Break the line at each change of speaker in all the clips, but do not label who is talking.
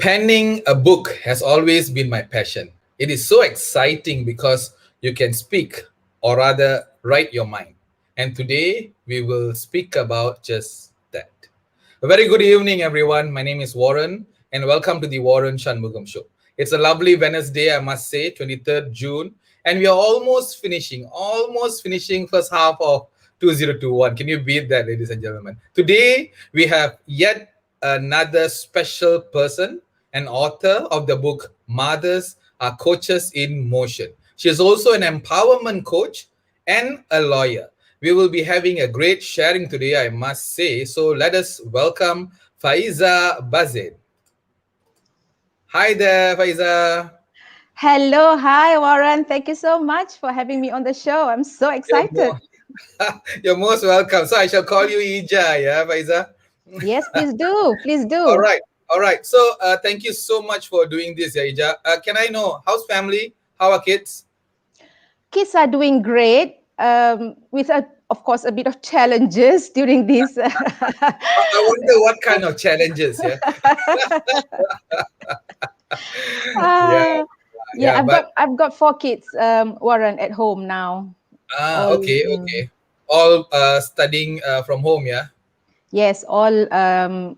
Penning a book has always been my passion. It is so exciting because you can speak, or rather, write your mind. And today we will speak about just that. A very good evening, everyone. My name is Waran, and welcome to the Waran Shanmugam Show. It's a lovely Wednesday, I must say, 23rd June, and we are almost finishing first half of 2021. Can you beat that, ladies and gentlemen? Today we have yet another special person, an author of the book Mothers Are Coaches in Motion. She is also an empowerment coach and a lawyer. We will be having a great sharing today, I must say. So let us welcome Faiza Bazid. Hi there, Faiza.
Hello, hi Warren. Thank you so much for having me on the show. I'm so
You're,
excited.
mo- you're most welcome. So I shall call you Ija, yeah, Faiza?
Yes, please do. Please
All
do.
right. All right. So thank you so much for doing this, yeah, Ija. Can I know how's family? How are kids?
Kids are doing great. With of course a bit of challenges during this.
I wonder what kind of challenges, yeah? Yeah,
uh, yeah,
yeah,
I've
but
got four kids, Warren, at home now. All
okay, okay. All studying from home, yeah?
yes, all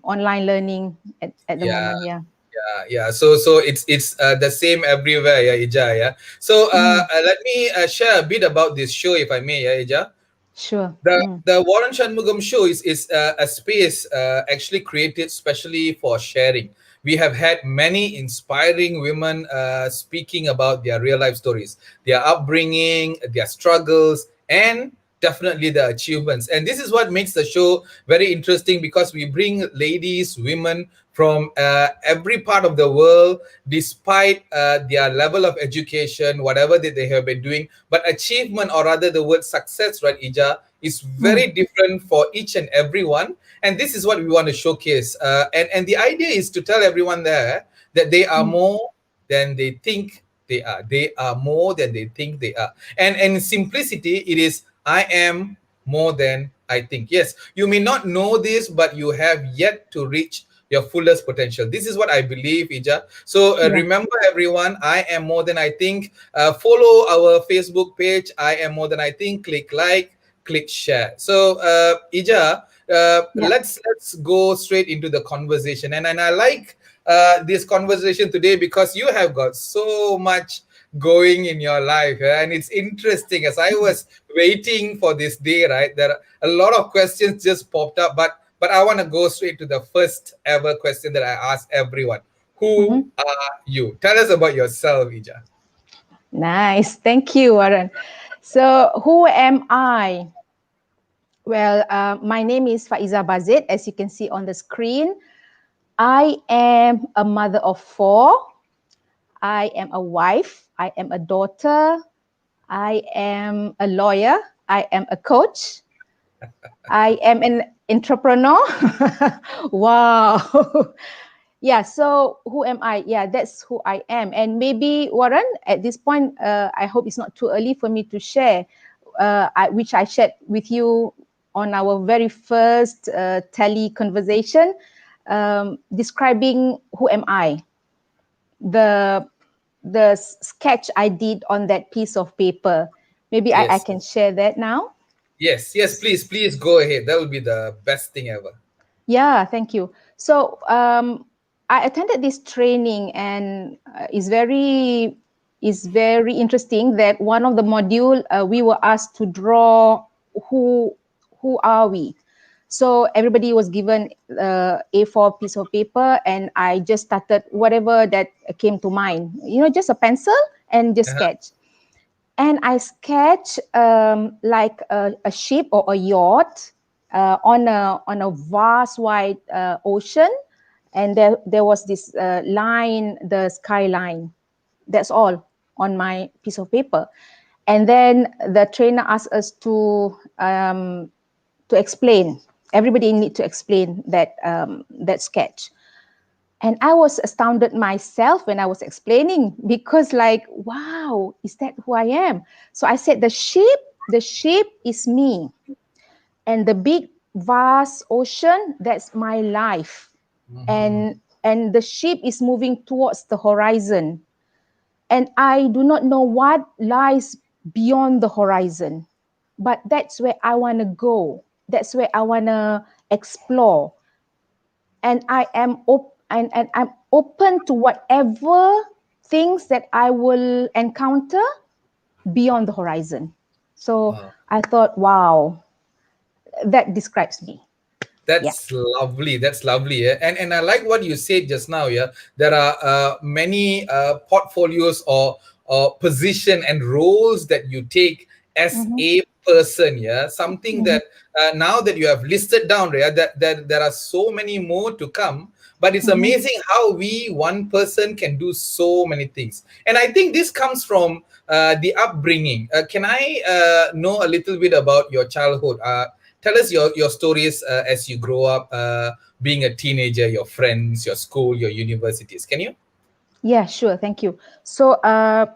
online learning at the
Yeah,
moment. Yeah.
yeah. So it's the same everywhere, yeah, Ija, yeah. So
Mhm.
let me share a bit about this show, if I may, yeah, Ija.
Sure.
The Warren Shanmugam show is a space actually created specially for sharing. We have had many inspiring women speaking about their real life stories, their upbringing, their struggles, and definitely the achievements. And this is what makes the show very interesting because we bring ladies, women from every part of the world, despite their level of education, whatever that they have been doing. But achievement, or rather the word success, right, Ija, is
Mm.
very different for each and every one. And this is what we want to showcase. And the idea is to tell everyone there that they are
Mm.
more than they think they are. They are more than they think they are. And in simplicity, it is I am more than I think. Yes, you may not know this, but you have yet to reach your fullest potential. This is what I believe, Ija. So
Yeah.
remember, everyone, I am more than I think. Follow our Facebook page, I am more than I think. Click like, click share. So Ija,
Yeah.
let's go straight into the conversation. And I like this conversation today because you have got so much going in your life, and it's interesting. As I was waiting for this day, right, there are a lot of questions just popped up, but I want to go straight to the first ever question that I ask everyone. Who
Mhm.
are you? Tell us about yourself, Ija.
Nice. Thank you, Warren. So, who am I? Well, my name is Faiza Bazid, as you can see on the screen. I am a mother of four. I am a wife. I am a daughter. I am a lawyer. I am a coach. I am an entrepreneur. Wow. Yeah, so who am I? Yeah, that's who I am. And maybe, Warren, at this point, I hope it's not too early for me to share, which I shared with you on our very first tele conversation, describing who am I, the sketch I did on that piece of paper. Maybe I
Yes,
can share that now.
yes, please go ahead. That will be the best thing ever.
Yeah, thank you. So I attended this training, and is very interesting that one of the module we were asked to draw who who are we. So everybody was given A4 piece of paper, and I just started whatever that came to mind. Just a pencil and just
Uh-huh.
sketch. And I sketch like a ship or a yacht on a vast wide ocean, and there was this line, the skyline. That's all on my piece of paper. And then the trainer asked us to explain. Everybody need to explain that sketch. And I was astounded myself when I was explaining, because like, wow, is that who I am? So I said the ship is me, and the big vast ocean, that's my life.
Mhm.
And and the ship is moving towards the horizon. And I do not know what lies beyond the horizon, but that's where I want to go. That's where I want to explore. And and I'm open to whatever things that I will encounter beyond the horizon. So
Wow.
I thought, wow, that describes me. Yeah.
That's lovely. That's lovely. Yeah? And I like what you said just now. Yeah, there are many portfolios or position and roles that you take as
Mm-hmm.
a person. Yeah, something
Mm-hmm.
that now that you have listed down, yeah, that there are so many more to come. But it's
Mm-hmm.
amazing how we one person can do so many things. And I think this comes from the upbringing. Can I know a little bit about your childhood? Tell us your stories as you grow up, being a teenager, your friends, your school, your universities. Can you?
Yeah, sure. Thank you. So,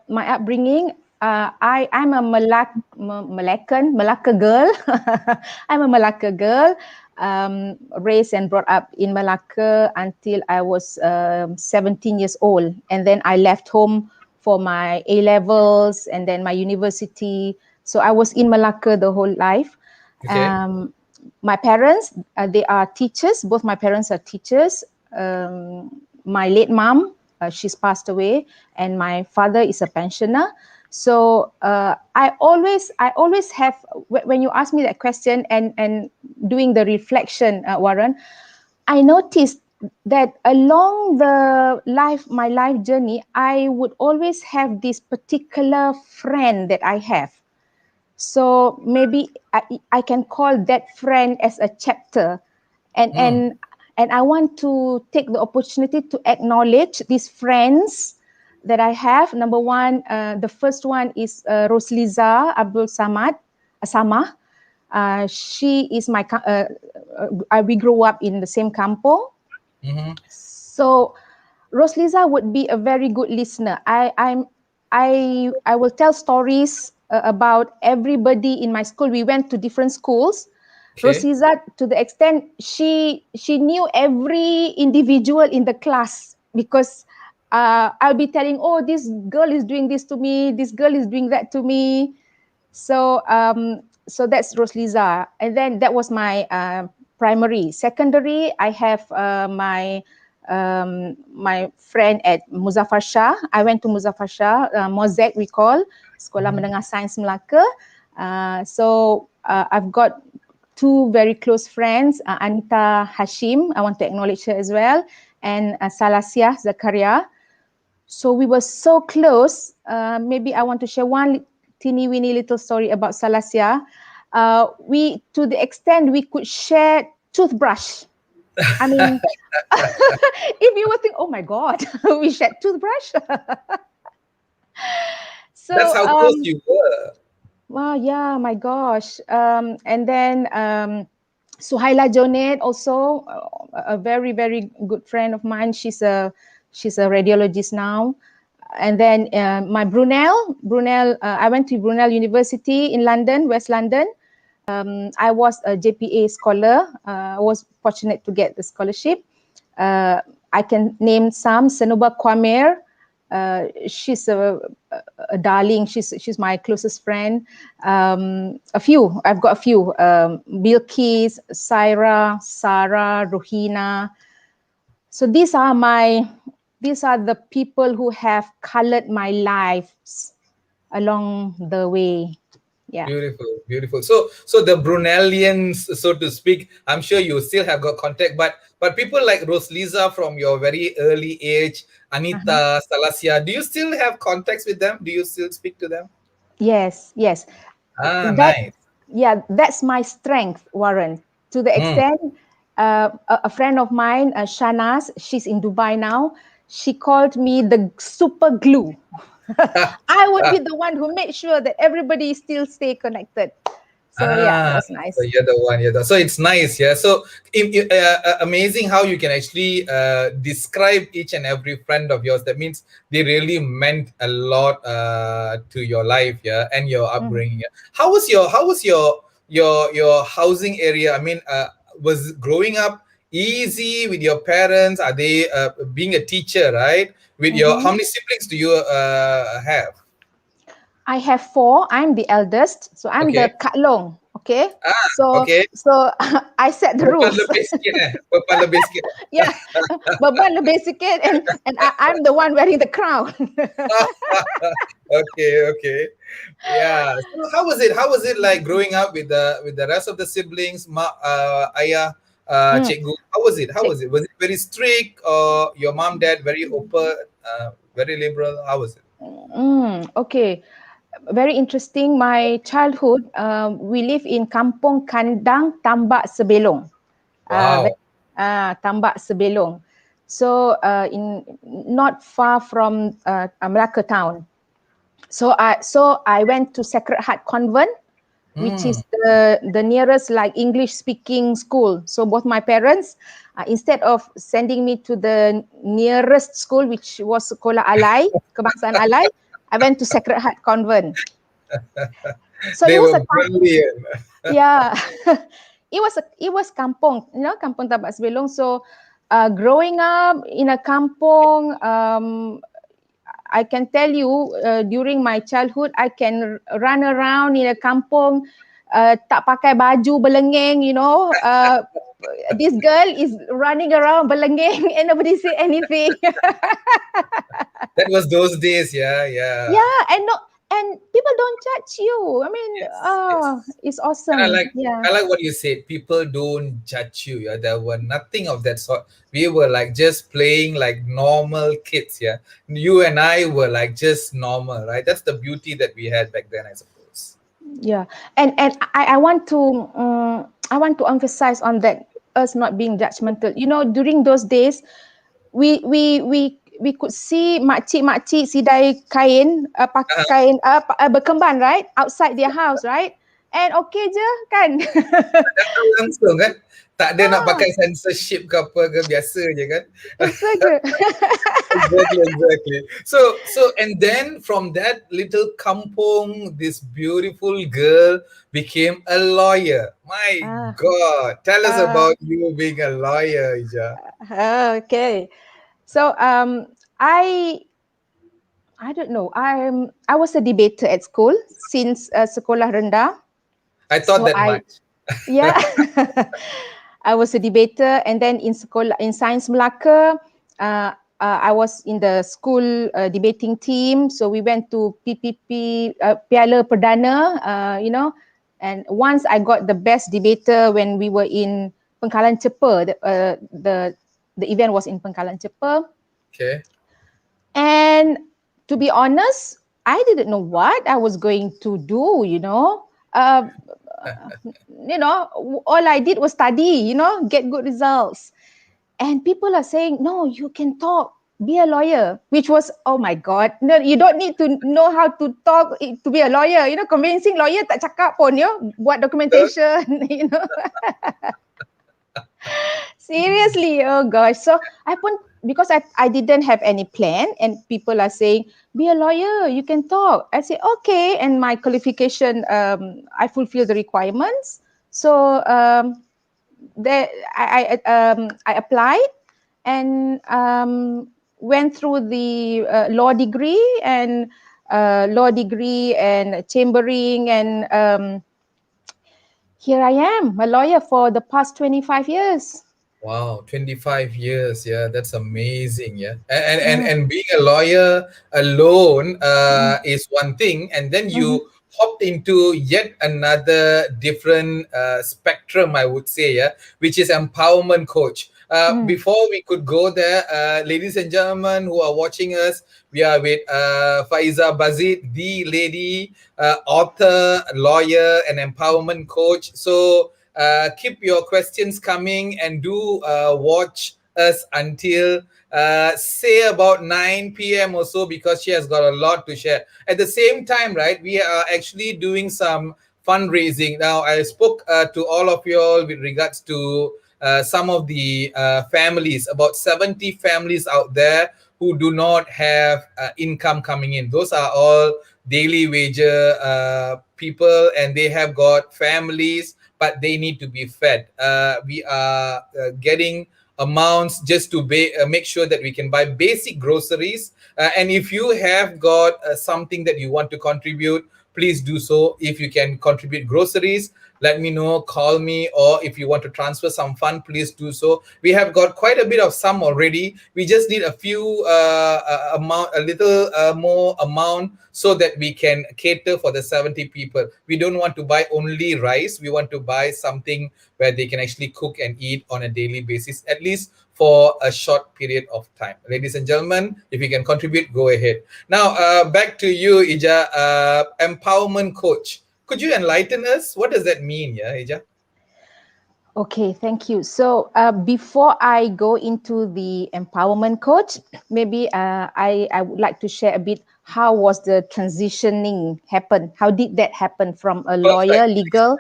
my upbringing, I'm a Malacca girl. I'm a Malacca girl, raised and brought up in Malacca until I was 17 years old. And then I left home for my A levels and then my university. So I was in Malacca the whole life.
Okay.
Um, my parents, they are teachers. Both my parents are teachers. My late mom, she's passed away, and my father is a pensioner. So I always have, when you ask me that question and doing the reflection, Waran, I noticed that along my life journey, I would always have this particular friend that I have. So maybe I can call that friend as a chapter, and
Mm,
I want to take the opportunity to acknowledge these friends that I have. Number one, the first one is Rosliza Abdul Samah. She is we grew up in the same kampong.
mm-hmm.
So Rosliza would be a very good listener. I will tell stories about everybody in my school. We went to different schools.
Okay.
Rosliza, to the extent she knew every individual in the class, because I'll be telling, oh, this girl is doing this to me, this girl is doing that to me. So that's Rosliza, and then that was my primary. Secondary, I have my friend at Muzaffar Shah. I went to Muzaffar Shah, Mozek we call, Sekolah
Mm-hmm.
Menengah Sains Melaka. So I've got two very close friends, Anita Hashim, I want to acknowledge her as well, and Salasia Zakaria. So we were so close. Maybe I want to share one teeny weeny little story about Salasia. We, to the extent we could share toothbrush. I mean, if you would think, oh my God, we shared toothbrush.
That's
so,
how close you were.
wow, yeah, my gosh. And then Suhaila Jonet, also a very, very good friend of mine. She's a radiologist now. And then my Brunel, I went to Brunel University in London, West London. I was a JPA scholar. I was fortunate to get the scholarship. I can name some. Senuba Kwamer, she's a darling. She's my closest friend. I've got a few. Bilkis, Syra, Sarah, Rohina. So these are the people who have colored my lives along the way. Yeah.
Beautiful, beautiful. So the Brunelians, so to speak, I'm sure you still have got contact, but people like Rosliza from your very early age,
Uh-huh.
Anita, Salasia, do you still have contacts with them? Do you still speak to them?
Yes, yes.
Ah,
That,
nice.
yeah, that's my strength, Warren. To the
Mm.
extent, a friend of mine, Shanas, she's in Dubai now. She called me the super glue. I would be the one who made sure that everybody still stay connected. So yeah,
Ah,
that's
so
nice.
you're the one. So it's nice, yeah. So amazing how you can actually describe each and every friend of yours. That means they really meant a lot to your life, yeah, and your
Mhm.
upbringing. Yeah? How was your housing area? I mean, was growing up easy with your parents? Are they being a teacher, right? With your, how
Mhm.
many siblings do you have?
I have four. I'm the eldest, so I'm the
Okay.
Kak Long. Okay,
Ah,
so
okay.
I set the
Beban
rules.
lebih sikit beban lebih sikit.
Yeah, beban lebih sikit, and I'm the one wearing the crown.
Okay, okay. Yeah. So how was it? How was it like growing up with the rest of the siblings, ayah,
Mm,
cikgu? How was it? How
cik.
was it? Was it very strict or your mom, dad very open, very liberal? How was it?
Okay, very interesting. My childhood, we live in Kampung Kandang Tambak Sebelong. Uh,
Wow.
Tambak Sebelong. So in not far from Melaka town. So I went to Sacred Heart Convent, which
Hmm.
is the nearest like English speaking school. So both my parents, instead of sending me to the nearest school, which was Sekolah Alai, Kebangsaan Alai, I went to Sacred Heart Convent. So
They
it was
were
a
brilliant.
yeah, it was kampong, kampong Tabak Sebelong. So growing up in a kampong, I can tell you during my childhood, I can run around in a kampong, tak pakai baju berlengeng, this girl is running around berlengeng and nobody say anything.
That was those days. Yeah, yeah.
Yeah, and no, and people don't judge you. I mean,
Yes, yes.
it's
And
awesome. Yeah.
I like what you said. People don't judge you. Yeah, there were nothing of that sort. We were like just playing like normal kids. Yeah, you and I were like just normal, right? That's the beauty that we had back then, I suppose.
Yeah, and I want to emphasize on that, us not being judgmental. During those days, we could see makcik sidai kain, kain berkemban, right, outside their house, right, and okay je kan.
Tahu langsung kan, tak ada nak
Ah,
pakai censorship ke apa ke, biasa je kan.
biasa je.
Exactly, exactly. And then from that little kampong, this beautiful girl became a lawyer. My
ah,
God, tell us
ah,
about you being a lawyer, Ija.
okay. So I don't know. I was a debater at school since sekolah rendah.
I thought
So
that much.
yeah, I was a debater, and then in sekolah in Sains Melaka, I was in the school debating team. So we went to PPP Piala Perdana, and once I got the best debater when we were in Pengkalan Cepa. The event was in Pengkalan Cepa.
Okay.
And to be honest, I didn't know what I was going to do, all I did was study, get good results. And people are saying, no, you can talk, be a lawyer, which was, oh my God, no, you don't need to know how to talk to be a lawyer, convincing lawyer tak cakap pun, buat documentation, Seriously, oh gosh. So I pun, because I didn't have any plan, and people are saying, be a lawyer, you can talk. I say, okay. And my qualification, I fulfill the requirements. So there, I applied and went through the law degree and chambering, and here I am, a lawyer for the past 25 years.
Wow, 25 years. Yeah, that's amazing. Yeah.
Mm,
And being a lawyer alone
mm,
is one thing. And then
mhm,
you hopped into yet another different spectrum, I would say, yeah, which is empowerment coach.
mm.
Before we could go there, ladies and gentlemen who are watching us, we are with Faiza Bazid, the lady, author, lawyer, and empowerment coach. So, keep your questions coming and do watch us until say about 9 p.m. or so, because she has got a lot to share. At the same time, right, we are actually doing some fundraising. Now, I spoke to all of you all with regards to some of the families, about 70 families out there who do not have income coming in. Those are all daily wager people, and they have got families, but they need to be fed. We are getting amounts just to make sure that we can buy basic groceries. And if you have got something that you want to contribute, please do so. If you can contribute groceries, let me know, call me, or if you want to transfer some fund, please do so. We have got quite a bit of some already. We just need a few amount, a little more amount, so that we can cater for the 70 people. We don't want to buy only rice. We want to buy something where they can actually cook and eat on a daily basis, at least for a short period of time. Ladies and gentlemen, if you can contribute, go ahead. Now, back to you, Ija, empowerment coach. Could you enlighten us? What does that mean, yeah, Ija?
Okay, thank you. So before I go into the empowerment coach, maybe I would like to share a bit how was the transitioning happen? How did that happen from a lawyer,
Perfect.
legal,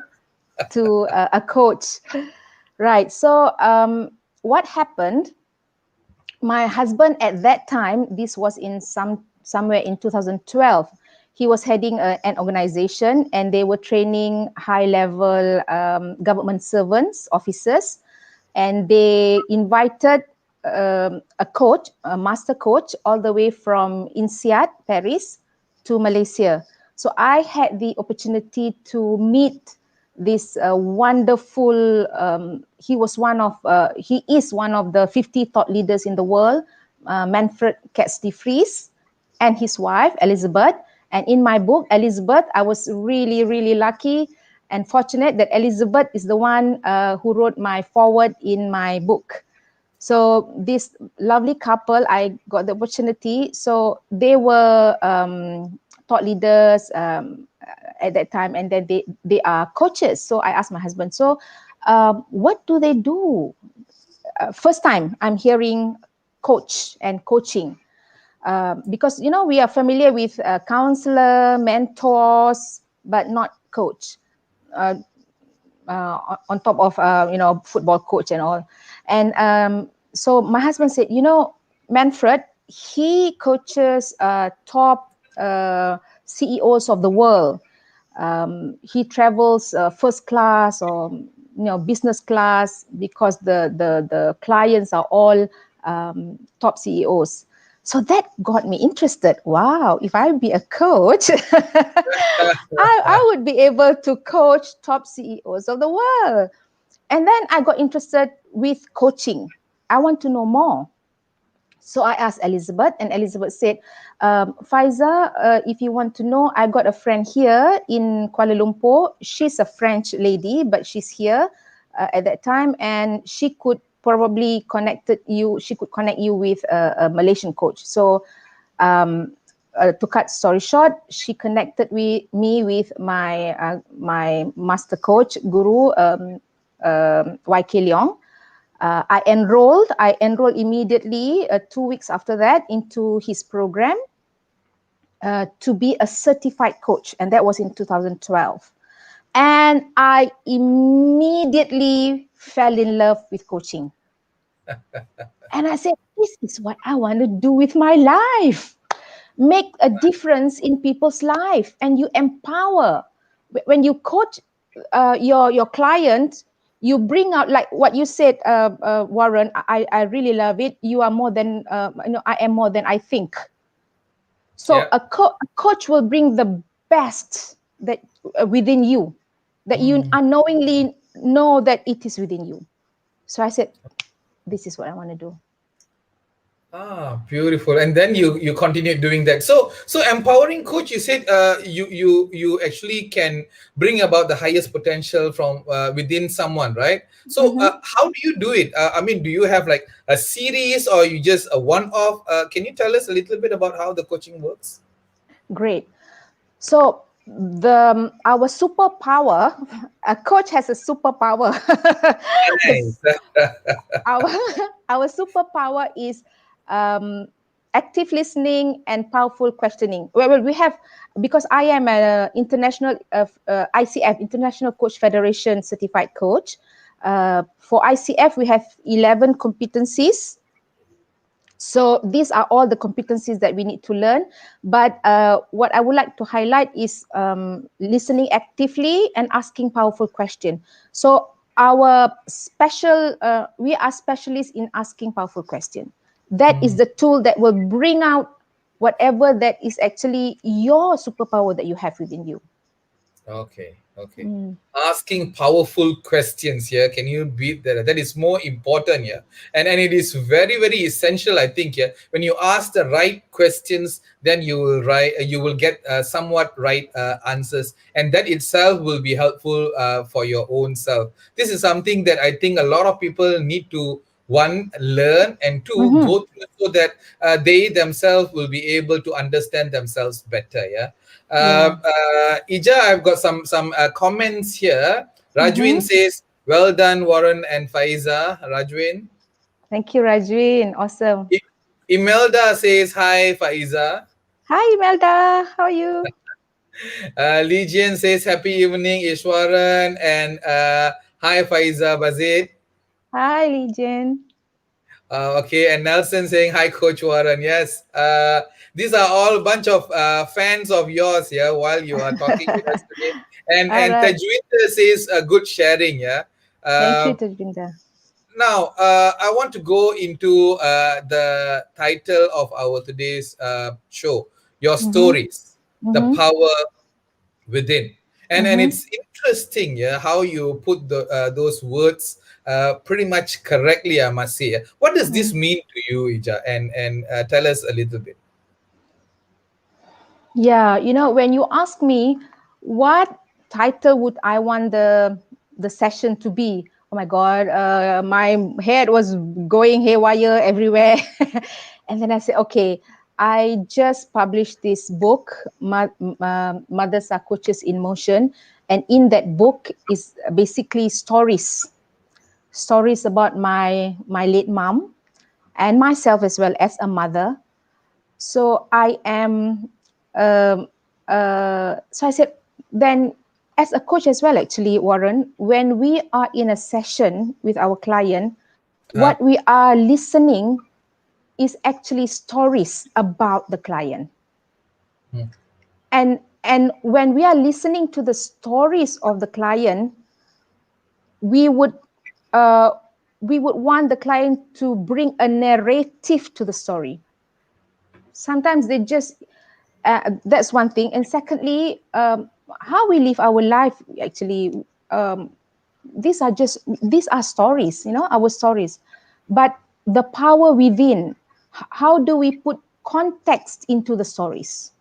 to a coach? Right. So what happened? My husband at that time, this was in somewhere in 2012. He was heading an organization, and they were training high level government servants, officers, and they invited a coach, a master coach, all the way from INSEAD, Paris, to Malaysia. So I had the opportunity to meet this wonderful. He is one of the 50 thought leaders in the world, Manfred Katz de Vries, and his wife Elizabeth. And in my book, Elizabeth, I was really, really lucky and fortunate that Elizabeth is the one who wrote my foreword in my book. So this lovely couple, I got the opportunity. So they were thought leaders at that time, and then they are coaches. So I asked my husband, so what do they do? First time I'm hearing coach and coaching. Because we are familiar with counselor, mentors, but not coach. On top of football coach and all, and so my husband said, Manfred, he coaches top CEOs of the world. He travels first class or business class, because the clients are all top CEOs. So that got me interested. Wow, if I be a coach, I would be able to coach top CEOs of the world. And then I got interested with coaching. I want to know more. So I asked Elizabeth, and Elizabeth said, Faiza, if you want to know, I got a friend here in Kuala Lumpur. She's a French lady, but she's here at that time, and she could probably she could connect you with a Malaysian coach. So to cut story short, she connected me with my master coach, guru, YK Leong. I enrolled immediately 2 weeks after that into his program to be a certified coach. And that was in 2012. And I immediately fell in love with coaching. And I said, this is what I want to do with my life. Make a difference in people's life, and you empower. When you coach your client, you bring out, like what you said, Waran. I really love it. You are more than I am more than I think. So
Yeah.
a coach will bring the best that within you, that you unknowingly know that it is within you. So I said, this is what I want to do.
Beautiful. And then you continue doing that. So empowering coach, you said you actually can bring about the highest potential from within someone, right? So
Mm-hmm.
how do you do it? I mean, do you have like a series, or you just a one-off? Can you tell us a little bit about how the coaching works?
Great. So our superpower, a coach has a superpower.
Nice.
our our superpower is active listening and powerful questioning. Well, we have, because I am an international ICF, International Coach Federation certified coach. For ICF, we have 11 competencies. So these are all the competencies that we need to learn. But what I would like to highlight is listening actively and asking powerful questions. So we are specialists in asking powerful questions. That is
Mm.
the tool that will bring out whatever that is actually your superpower that you have within you.
Okay, okay.
Mm.
Asking powerful questions here. Can you beat that? That is more important here. And it is very, very essential, I think, here. When you ask the right questions, then you will get somewhat right answers. And that itself will be helpful for your own self. This is something that I think a lot of people need to one learn, and two
Mm-hmm.
go through, so that they themselves will be able to understand themselves better. Yeah.
Yeah.
Ija, I've got some comments here. Rajwin
Mm-hmm.
says, "Well done, Warren and Faiza." Rajwin.
Thank you, Rajwin. Awesome.
Imelda says, "Hi, Faiza."
Hi, Imelda. How are you?
Legion says, "Happy evening, Ishwaran," and hi, Faiza Bazid.
Hi, Legion.
Okay, and Nelson saying, "Hi, Coach Warren." Yes, these are all a bunch of fans of yours here while you are talking with us today.
All
And
right.
Tajwid says, "Good sharing." Yeah.
Thank you,
Uh,
Tajvinda.
Now, I want to go into the title of our today's show, Your
Mm-hmm.
Stories, the
Mm-hmm.
Power Within. And
Mm-hmm.
it's interesting, yeah, how you put those words pretty much correctly, I must say. What does this
Mm.
mean to you, Ija? And tell us a little bit.
Yeah, when you ask me what title would I want the session to be, oh my God, my head was going haywire everywhere. And then I said, okay, I just published this book, Mothers Are Coaches in Motion. And in that book is basically stories about my late mom and myself as well as a mother. So I am, so I said, then as a coach as well, actually, Warren, when we are in a session with our client,
Uh,
what we are listening is actually stories about the client.
hmm,
And when we are listening to the stories of the client, we would uh, we would want the client to bring a narrative to the story. Sometimes they just that's one thing. And secondly, how we live our life actually, these are stories, our stories. But the power within, how do we put context into the stories?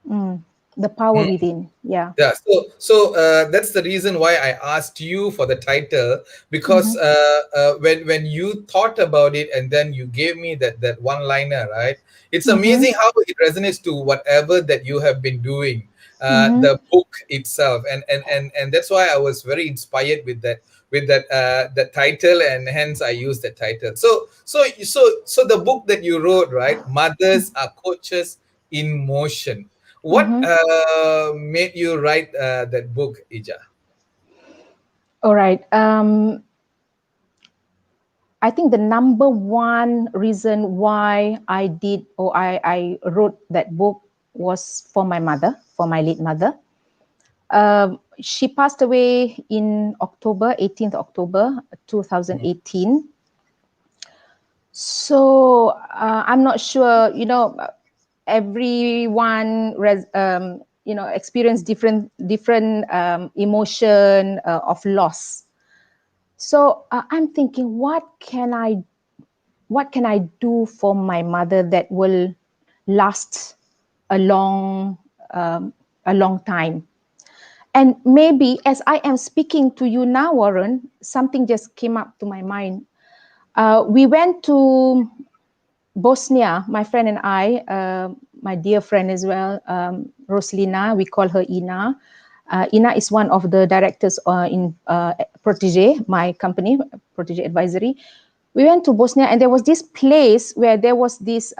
Mm, the power
hmm.
within, yeah.
Yeah, so that's the reason why I asked you for the title, because
Mm-hmm,
when you thought about it and then you gave me that one liner, right? It's
mm-hmm,
amazing how it resonates to whatever that you have been doing,
mm-hmm,
the book itself, and that's why I was very inspired with that title, and hence I used that title. So the book that you wrote, right? Mothers Are Coaches in Motion. What
mm-hmm.
made you write that book, Ija?
All right. I think the number one reason why I wrote that book was for my mother, for my late mother. She passed away in October, 18th October 2018. So I'm not sure, everyone experience different emotion of loss. So I'm thinking, what can I do for my mother that will last a long um, a long time? And maybe as I am speaking to you now, Warren, something just came up to my mind. We went to Bosnia, my friend and I, my dear friend as well, Roslina, we call her Ina. Ina is one of the directors in Protege, my company, Protege Advisory. We went to Bosnia, and there was this place where there was this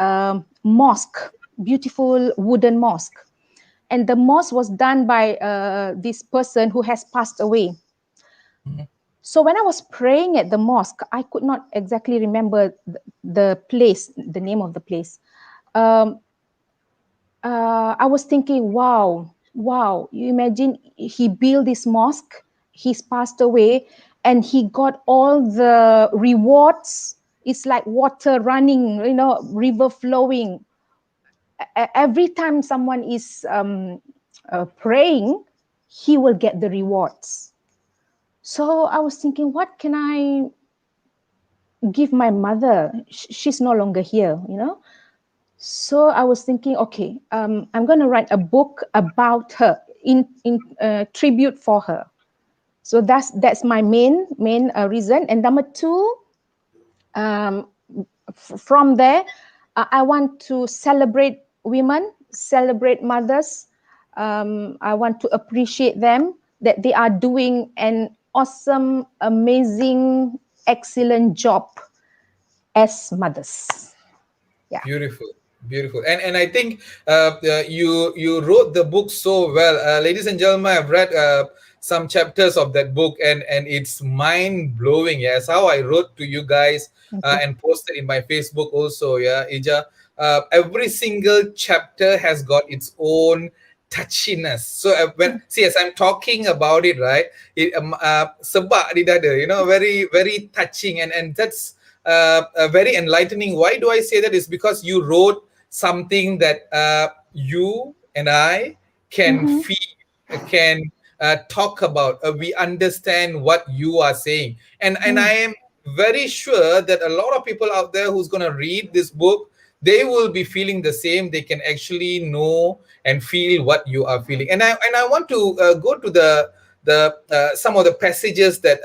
mosque, beautiful wooden mosque. And the mosque was done by this person who has passed away. So when I was praying at the mosque, I could not exactly remember the place, the name of the place. Um, I was thinking, wow, you imagine he built this mosque, he's passed away, and he got all the rewards. It's like water running, river flowing. Every time someone is praying, he will get the rewards. So I was thinking, what can I give my mother? She's no longer here. So I was thinking, okay, I'm going to write a book about her in tribute for her. So that's my main reason. And number two, um, from there, I want to celebrate women, celebrate mothers. I want to appreciate them that they are doing an awesome, amazing, excellent job as mothers. Yeah.
Beautiful, beautiful, and I think you wrote the book so well, ladies and gentlemen. I've read some chapters of that book, and it's mind blowing. Yes, how I wrote to you guys
Thank you.
and posted in my Facebook also. Yeah, Ija, every single chapter has got its own touchiness. So when see as I'm talking about it, right, it sebab di dada, very very touching, and that's very enlightening. Why do I say that? Is because you wrote something that you and I can
Mm-hmm.
feel, can talk about. We understand what you are saying, and
Mm.
I am very sure that a lot of people out there who's going to read this book, they will be feeling the same. They can actually know and feel what you are feeling. And I want to go to the some of the passages that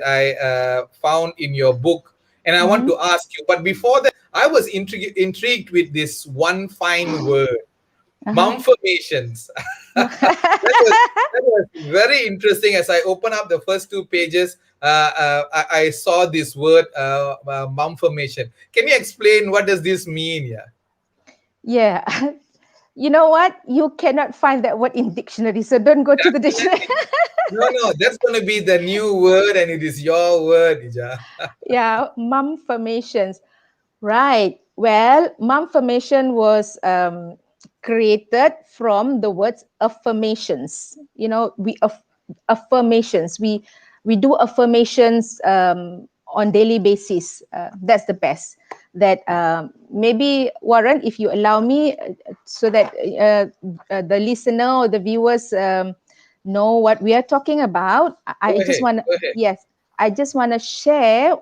I found in your book, and I want
Mm-hmm.
to ask you. But before that, I was intrigued with this one fine word,
Uh-huh.
malformations. That was very interesting. As I open up the first two pages, I saw this word, malformation. Can you explain what does this mean? Yeah.
Yeah. You know what? You cannot find that word in dictionary, so don't go to the dictionary.
Definitely. No, no, that's going to be the new word, and it is your word, Ija.
Yeah, mum formations. Right. Well, mum formation was created from the words affirmations. Affirmations. We do affirmations on daily basis. That's the best. That maybe Warren, if you allow me, so that the listener or the viewers know what we are talking about.
Go
I just
ahead.
want to,
Go ahead.
yes, I just want to share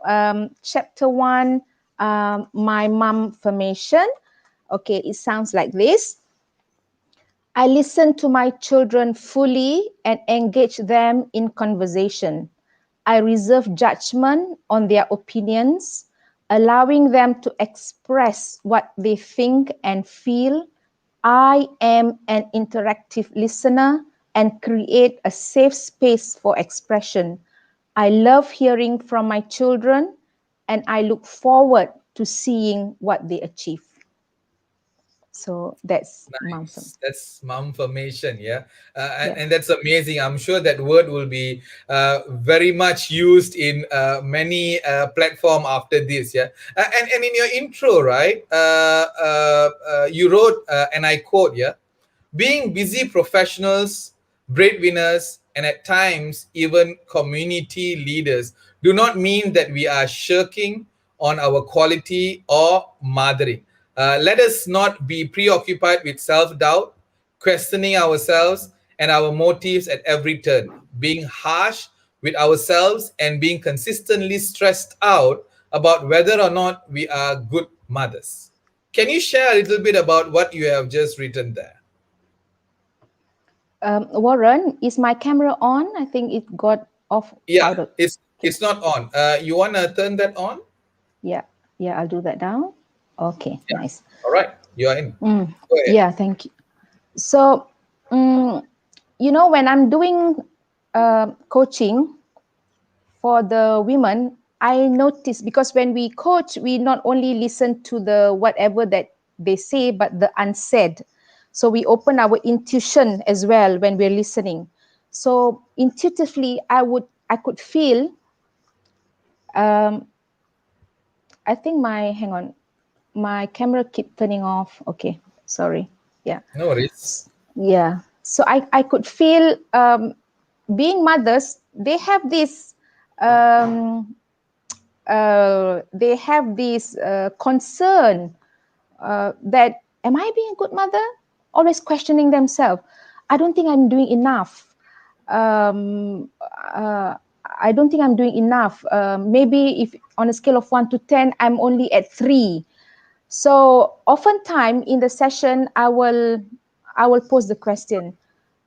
chapter one, my mum formation. Okay, it sounds like this. I listen to my children fully and engage them in conversation. I reserve judgment on their opinions, allowing them to express what they think and feel. I am an interactive listener and create a safe space for expression. I love hearing from my children and I look forward to seeing what they achieve. So that's mom.
Nice. That's mom formation, yeah.
Yeah.
And that's amazing. I'm sure that word will be very much used in many platform after this, yeah. And in your intro, right, you wrote, and I quote, yeah, being busy professionals, breadwinners, and at times even community leaders do not mean that we are shirking on our quality or mothering. Let us not be preoccupied with self doubt, questioning ourselves and our motives at every turn, being harsh with ourselves, and being consistently stressed out about whether or not we are good mothers. Can you share a little bit about what you have just written there?
Warren, is my camera on? I think it got off
Yeah,
out of. Okay.
it's not on. You wanna turn that on?
Yeah. Yeah, I'll do that now. Okay,
Yeah.
nice.
All right, you are in. Go ahead.
Yeah, thank you. So, um, when I'm doing coaching for the women, I notice because when we coach, we not only listen to the whatever that they say, but the unsaid. So we open our intuition as well when we're listening. So intuitively, I could feel. Um, I think hang on, my camera keep turning off. Okay, sorry. Yeah.
No worries.
Yeah. So I could feel being mothers, um, they have this concern that am I being a good mother? Always questioning themselves. I don't think I'm doing enough. Um, uh, I don't think I'm doing enough. Maybe if on a scale of 1 to 10, I'm only at 3. So oftentimes in the session, I will pose the question.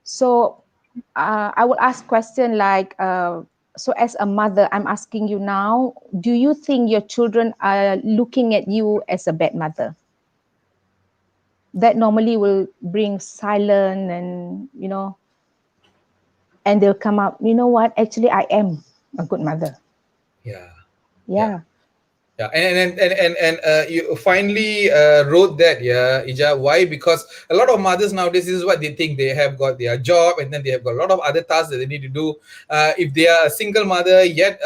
So I will ask question like, so as a mother, I'm asking you now, do you think your children are looking at you as a bad mother? That normally will bring silence and, and they'll come up, you know what, actually I am a good mother.
Yeah. Yeah.
Yeah.
Yeah, and you finally wrote that, yeah, Ija. Why? Because a lot of mothers nowadays, this is what they think. They have got their job, and then they have got a lot of other tasks that they need to do. If they are a single mother, yet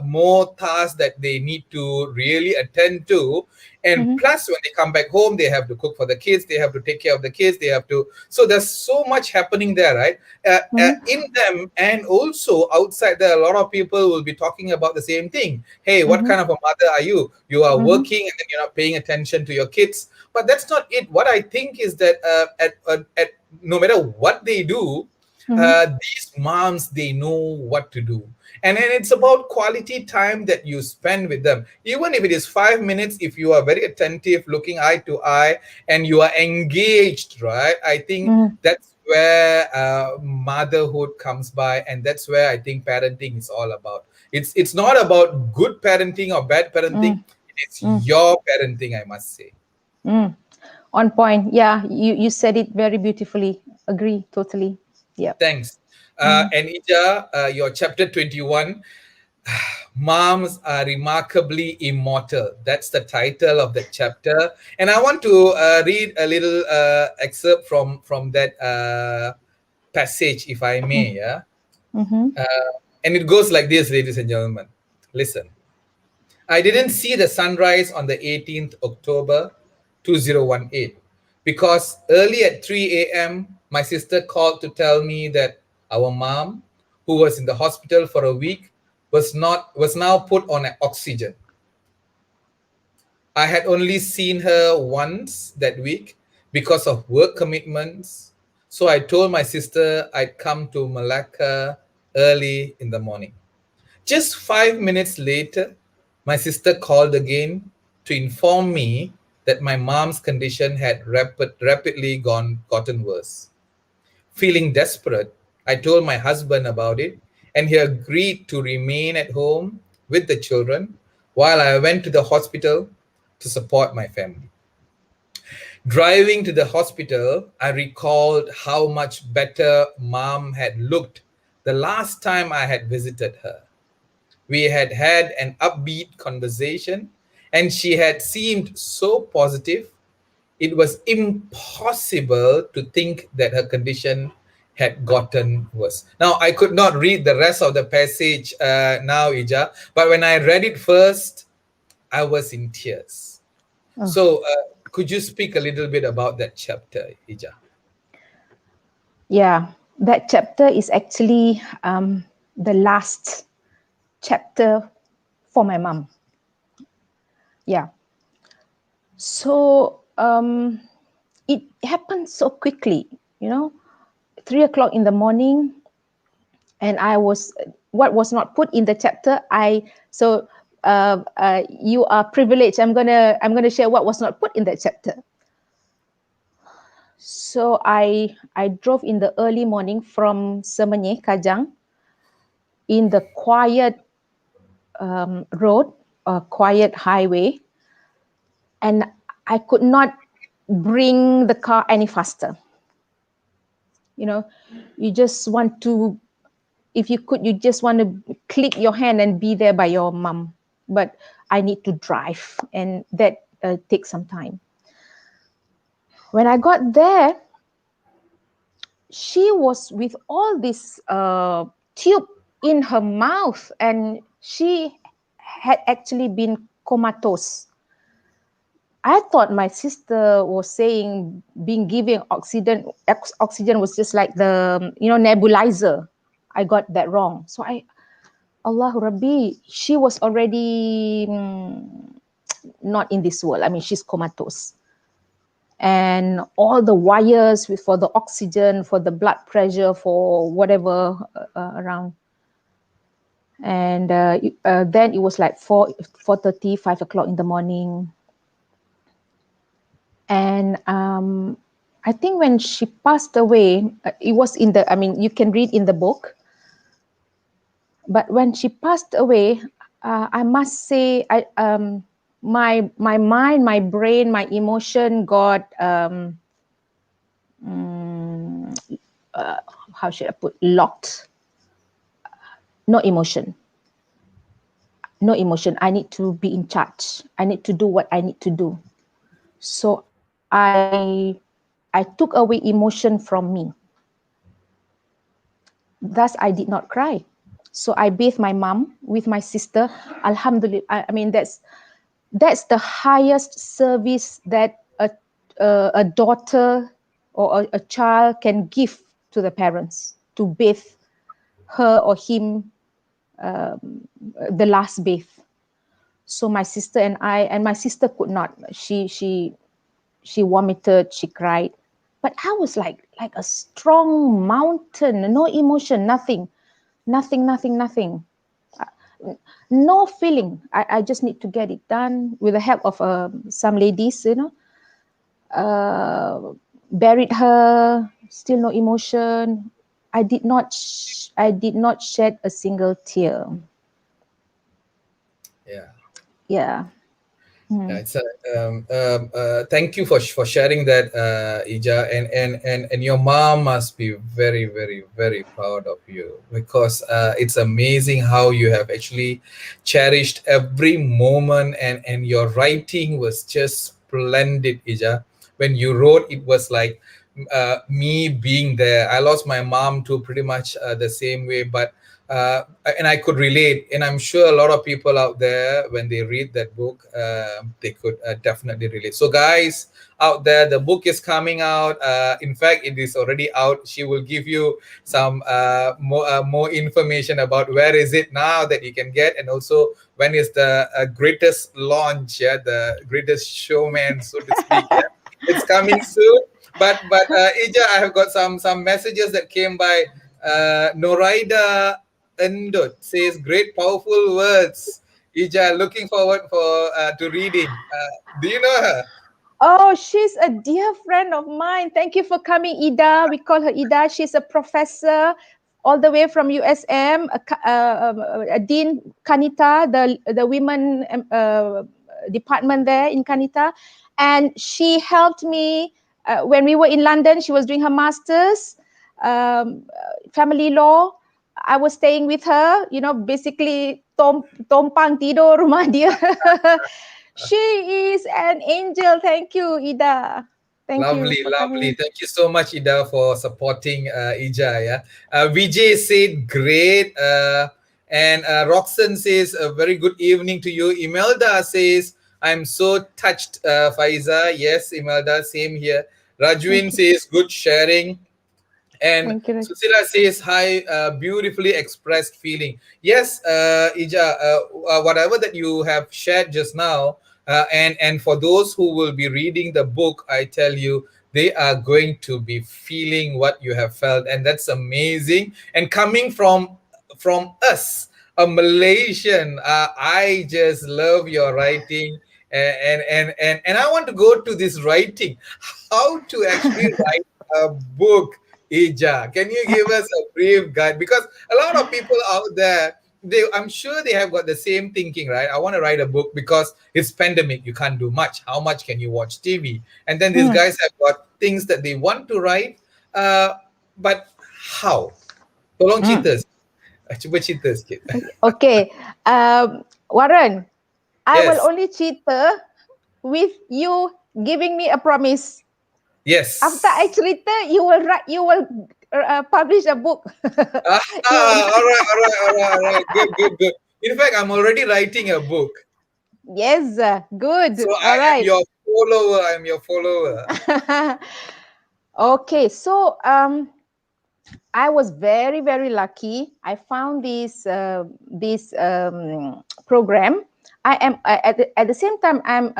more tasks that they need to really attend to. And
Mm-hmm.
plus, when they come back home, they have to cook for the kids. They have to take care of the kids. They have to. So there's so much happening there, right?
Mm-hmm.
In them, and also outside there, a lot of people will be talking about the same thing. Hey, what
Mm-hmm.
kind of a mother are you? You are
Mm-hmm.
working and then you're not paying attention to your kids. But that's not it. What I think is that at no matter what they do,
Mm-hmm.
these moms, they know what to do. And then it's about quality time that you spend with them. Even if it is 5 minutes, if you are very attentive, looking eye to eye, and you are engaged, right? I think
Mm-hmm.
that's where motherhood comes by, and that's where I think parenting is all about. It's not about good parenting or bad parenting. It's
Mm-hmm.
your parenting, I must say.
Mm. On point. Yeah, you said it very beautifully. Agree totally. Yeah.
Thanks.
Mm.
And Ija, your chapter 21, Moms Are Remarkably Immortal. That's the title of that chapter. And I want to read a little excerpt from that passage, if I may. Yeah.
Mm-hmm.
And it goes like this, ladies and gentlemen. Listen. I didn't see the sunrise on the 18th October 2018 because early at 3 a.m., my sister called to tell me that our mom, who was in the hospital for a week, was now put on oxygen. I had only seen her once that week because of work commitments. So I told my sister I'd come to Malacca early in the morning. Just 5 minutes later, my sister called again to inform me that my mom's condition had rapidly gotten worse. Feeling desperate, I told my husband about it, and he agreed to remain at home with the children while I went to the hospital to support my family. Driving to the hospital, I recalled how much better mom had looked the last time I had visited her. We had had an upbeat conversation, and she had seemed so positive. It was impossible to think that her condition had gotten worse. Now, I could not read the rest of the passage now, Ija, but when I read it first, I was in tears.
Oh,
So, could you speak a little bit about that chapter, Ija?
yeah. That chapter is actually the last chapter for my mom. Yeah. So it happened so quickly, 3 o'clock in the morning, and I was what was not put in the chapter. You are privileged. I'm gonna share what was not put in that chapter. So I drove in the early morning from Semenye, Kajang, in the quiet road, quiet highway, and I could not bring the car any faster. You know, you just want to, if you could, you just want to click your hand and be there by your mom. But I need to drive, and that takes some time. When I got there, she was with all this tube in her mouth, and she had actually been comatose. I thought my sister was saying being given oxygen was just like the nebulizer. I got that wrong. So Allahu Rabbi, she was already not in this world. I mean, she's comatose. And all the wires for the oxygen, for the blood pressure, for whatever around. And then it was like 4:30, 5 o'clock in the morning. And I think when she passed away, it was you can read in the book. But when she passed away, I must say, my mind, my brain, my emotion got how should I put, locked. No emotion. No emotion. I need to be in charge. I need to do what I need to do. So I took away emotion from me. Thus, I did not cry. So I bathed my mom with my sister. Alhamdulillah. I mean, that's the highest service that a daughter or a child can give to the parents, to bathe her or him, the last bathe. So my sister and my sister could not. She vomited, she cried. But I was like a strong mountain, no emotion, nothing. No feeling. I just need to get it done with the help of some ladies, buried her, still no emotion. I did not shed a single tear.
Yeah.
Yeah.
Yeah, it's thank you for sharing that, Ija, and your mom must be very, very, very proud of you, because it's amazing how you have actually cherished every moment, and your writing was just splendid, Ija. When you wrote, it was like me being there. I lost my mom too, pretty much the same way, but and I could relate, and I'm sure a lot of people out there, when they read that book, they could definitely relate. So, guys out there, the book is coming out. In fact, it is already out. She will give you some more information about where is it now that you can get, and also when is the greatest launch, yeah, the greatest showman, so to speak. Yeah, it's coming soon. But Ija, I have got some messages that came by. Noraida Endot says, great, powerful words. Ija, looking forward to reading. Do you know her?
Oh, she's a dear friend of mine. Thank you for coming, Ida. We call her Ida. She's a professor all the way from USM, Dean Kanita, the women department there in Kanita. And she helped me when we were in London. She was doing her master's, family law. I was staying with her, basically tompang tidur rumah dia. She is an angel. Thank you, Ida. Thank you
Lovely,
for
lovely.
coming.
Thank you so much, Ida, for supporting Ija. Yeah, Vijay said great, and Roxanne says a very good evening to you. Imelda says I'm so touched, Faiza. Yes, Imelda, same here. Rajwin
Thank you.
says good sharing. And
Thank you.
Susila says, hi, beautifully expressed feeling. Yes, Ija, whatever that you have shared just now, and for those who will be reading the book, I tell you, they are going to be feeling what you have felt. And that's amazing. And coming from us, a Malaysian, I just love your writing. And I want to go to this writing, how to actually write a book. Ija, can you give us a brief guide? Because a lot of people out there, I'm sure they have got the same thinking, right? I want to write a book because it's pandemic. You can't do much. How much can you watch TV? And then these guys have got things that they want to write, but how? Tolong cerita. Cuba cerita sikit.
Okay. Waran, I will
Yes.
only cheater with you giving me a promise. After I
Yes.
cheater, you will publish a book.
Ah,
you
all right. Good. In fact, I'm already writing a book.
Yes,
So
good.
I
All
am
right.
your follower. I'm your follower.
Okay, so I was very, very lucky. I found this program. At the same time I'm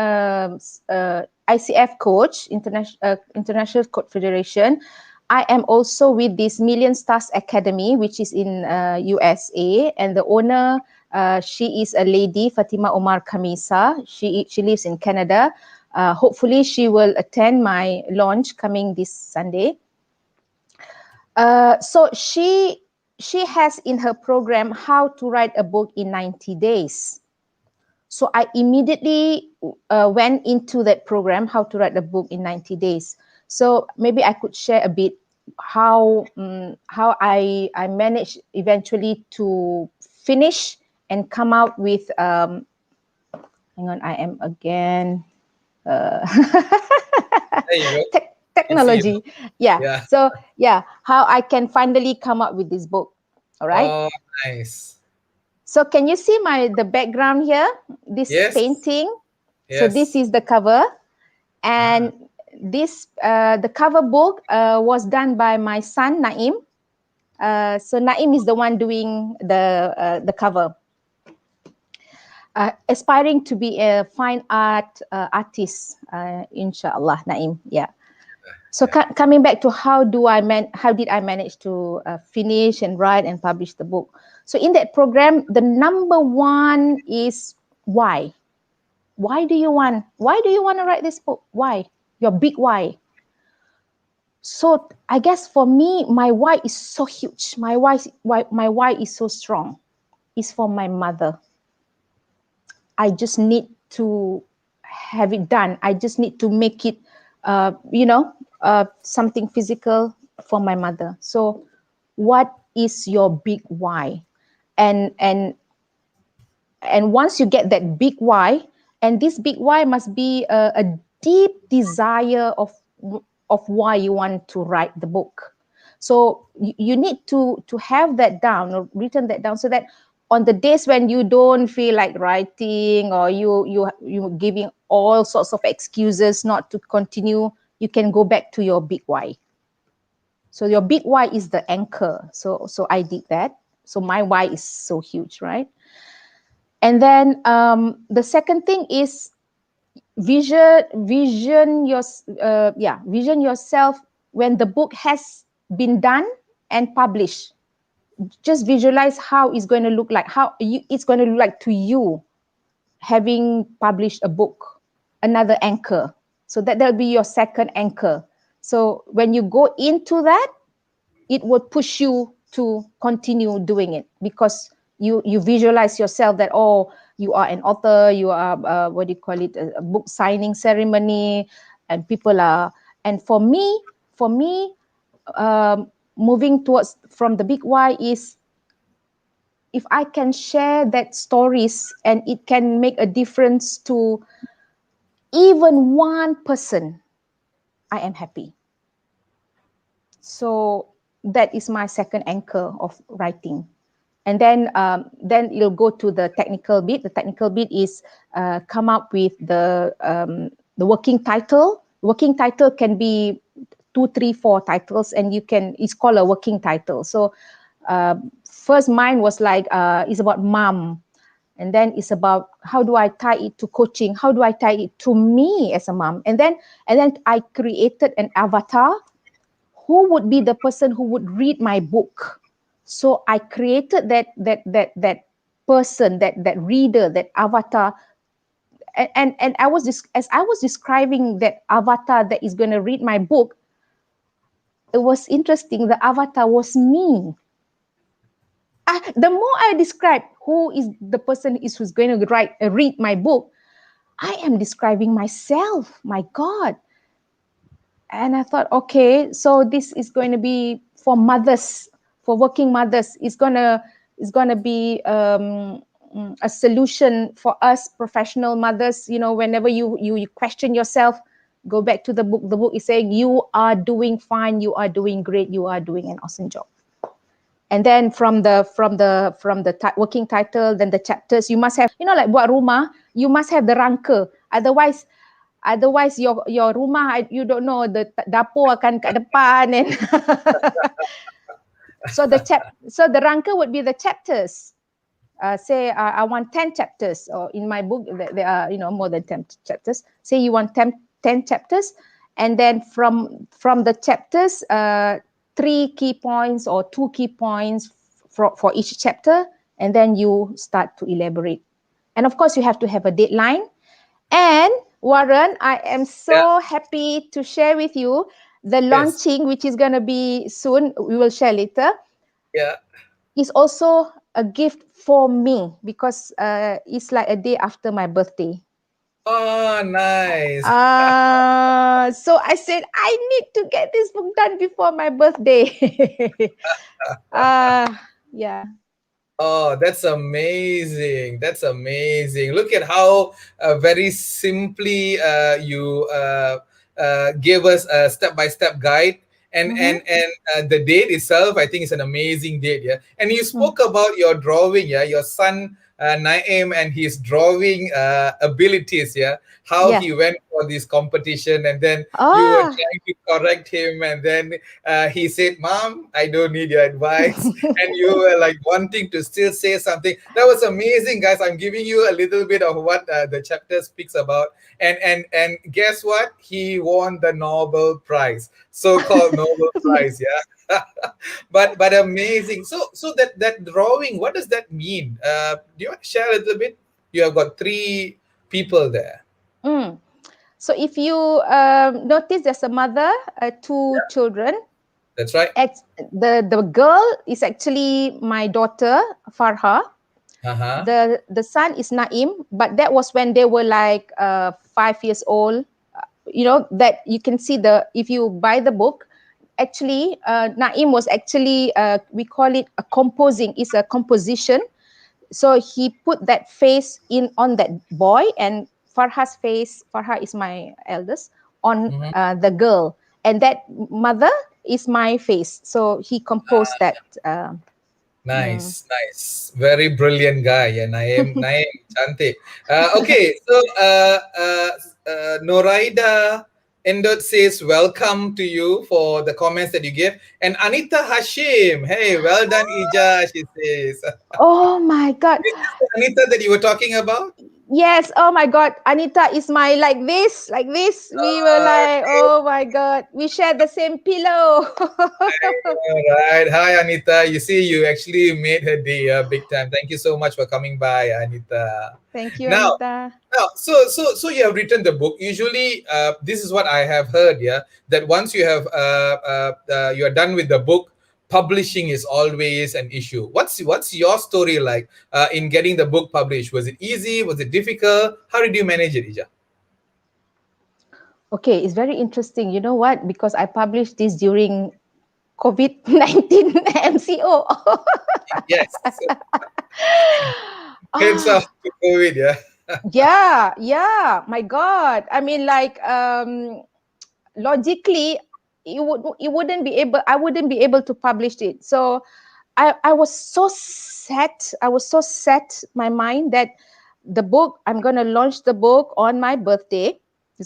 ICF coach, International Coach Federation. I am also with this Million Stars Academy, which is in USA, and the owner, she is a lady, Fatima Omar Kamisa. She lives in Canada. Hopefully, she will attend my launch coming this Sunday. So she has in her program how to write a book in 90 days. So I immediately went into that program, how to write a book in 90 days. So maybe I could share a bit how I managed eventually to finish and come out with hang on, I am again
There you go. Can see you now.
technology. Yeah.
Yeah.
So yeah, how I can finally come up with this book. All right.
Oh, nice.
So can you see the background here? This
Yes.
painting. So this
Yes.
is the cover,
Ah.
and this the cover book was done by my son Naim. So Naim is the one doing the cover. Aspiring to be a fine art artist, inshallah, Naim. Yeah. So
Yeah.
coming back to how did I manage to finish and write and publish the book? So in that program, the number one is why. Why do you want to write this book? Why? Your big why. So I guess for me, my why is so huge. My why is so strong. It's for my mother. I just need to have it done. I just need to make it, something physical for my mother. So, what is your big why? And and and once you get that big why, and this big why must be a deep desire of why you want to write the book. So you need to have that down or written that down, so that on the days when you don't feel like writing, or you giving all sorts of excuses not to continue, you can go back to your big why. So your big why is the anchor. So I did that. So my why is so huge, right? And then the second thing is vision yourself when the book has been done and published. Just visualize how it's going to look like, it's going to look like to you, having published a book. Another anchor. So that'll be your second anchor. So when you go into that, it would push you to continue doing it, because you visualize yourself that, oh, you are an author, you are what do you call it, a book signing ceremony, and people are. And for me, moving towards from the big why is, if I can share that stories and it can make a difference to even one person, I am happy. So that is my second anchor of writing. And then you'll go to the technical bit. The technical bit is come up with the working title. Working title can be 2, 3, 4 titles, and it's called a working title. So first mine was like it's about mom, and then it's about how do I tie it to coaching, how do I tie it to me as a mom, and then I created an avatar. Who would be the person who would read my book? So I created that person, that reader, that avatar. And as I was describing that avatar that is going to read my book, it was interesting. The avatar was me. The more I describe who is the person who's going to read my book, I am describing myself. My God. And I thought, okay, so this is going to be for mothers, for working mothers. It's gonna be a solution for us professional mothers. Whenever you question yourself, go back to the book. The book is saying you are doing fine, you are doing great, you are doing an awesome job. And then from the working title, then the chapters, you must have, like buat rumah, you must have the rangka. Otherwise your rumah, you don't know, the dapur akan kat depan, and so the rangka would be the chapters. Say I want 10 chapters, or in my book there are more than 10 chapters. Say you want 10 chapters, and then from the chapters, 3 key points or 2 key points for each chapter, and then you start to elaborate. And of course you have to have a deadline. And Waran, I am
Yeah.
so happy to share with you the
Yes.
launching, which is going to be soon. We will share later.
Yeah.
Is also a gift for me, because it's like a day after my birthday.
Oh, nice.
So I said I need to get this book done before my birthday. uh, yeah.
Oh, that's amazing. That's amazing. Look at how very simply you gave us a step-by-step guide. And
Mm-hmm.
and and the date itself, I think, is an amazing date. Yeah. And you
Mm.
spoke about your drawing. Yeah. Your son Naim and his drawing abilities. Yeah. How
Yeah.
he went for this competition, and then you were
Ah.
trying to correct him, and then he said, "Mom, I don't need your advice." And you were like wanting to still say something. That was amazing, guys. I'm giving you a little bit of what the chapter speaks about. And guess what? He won the Nobel Prize, so-called Nobel Prize. Yeah. But amazing. So that drawing, what does that mean? Do you want to share a little bit? You have got 3 people there.
Mm. So if you notice, there's a mother, 2 children.
That's right.
The girl is actually my daughter, Farha.
Uh-huh.
The son is Naim, but that was when they were like 5 years old. That you can see, the if you buy the book, actually Naim was actually, we call it a composing, is a composition. So he put that face in on that boy, and Farha's face, Farha is my eldest, on
Mhm.
the girl, and that mother is my face. So he composed that. Mm.
Nice, nice. Very brilliant guy. Yeah, Naim, cantik. Okay, so Noraida Endot says welcome to you for the comments that you give. And Anita Hashim, hey, well done, Ija, she says.
Oh my God.
Is this the Anita that you were talking about?
Yes, oh my God. Anita is my, like this. We were like, oh my God. We share the same pillow.
All right. Hi, Anita. You see, you actually made her day big time. Thank you so much for coming by, Anita.
Thank you,
Now,
Anita.
so you have written the book. Usually, this is what I have heard. Yeah, that once you have you are done with the book, publishing is always an issue. What's your story like in getting the book published? Was it easy? Was it difficult? How did you manage it, Ija?
Okay, it's very interesting. You know what? Because I published this during COVID-19 MCO.
Yes. Hands
Ah,
off to COVID. Yeah.
yeah. My God. I mean, like, logically, I wouldn't be able to publish it. So I was so set. I was so set my mind that I'm gonna launch the book on my birthday.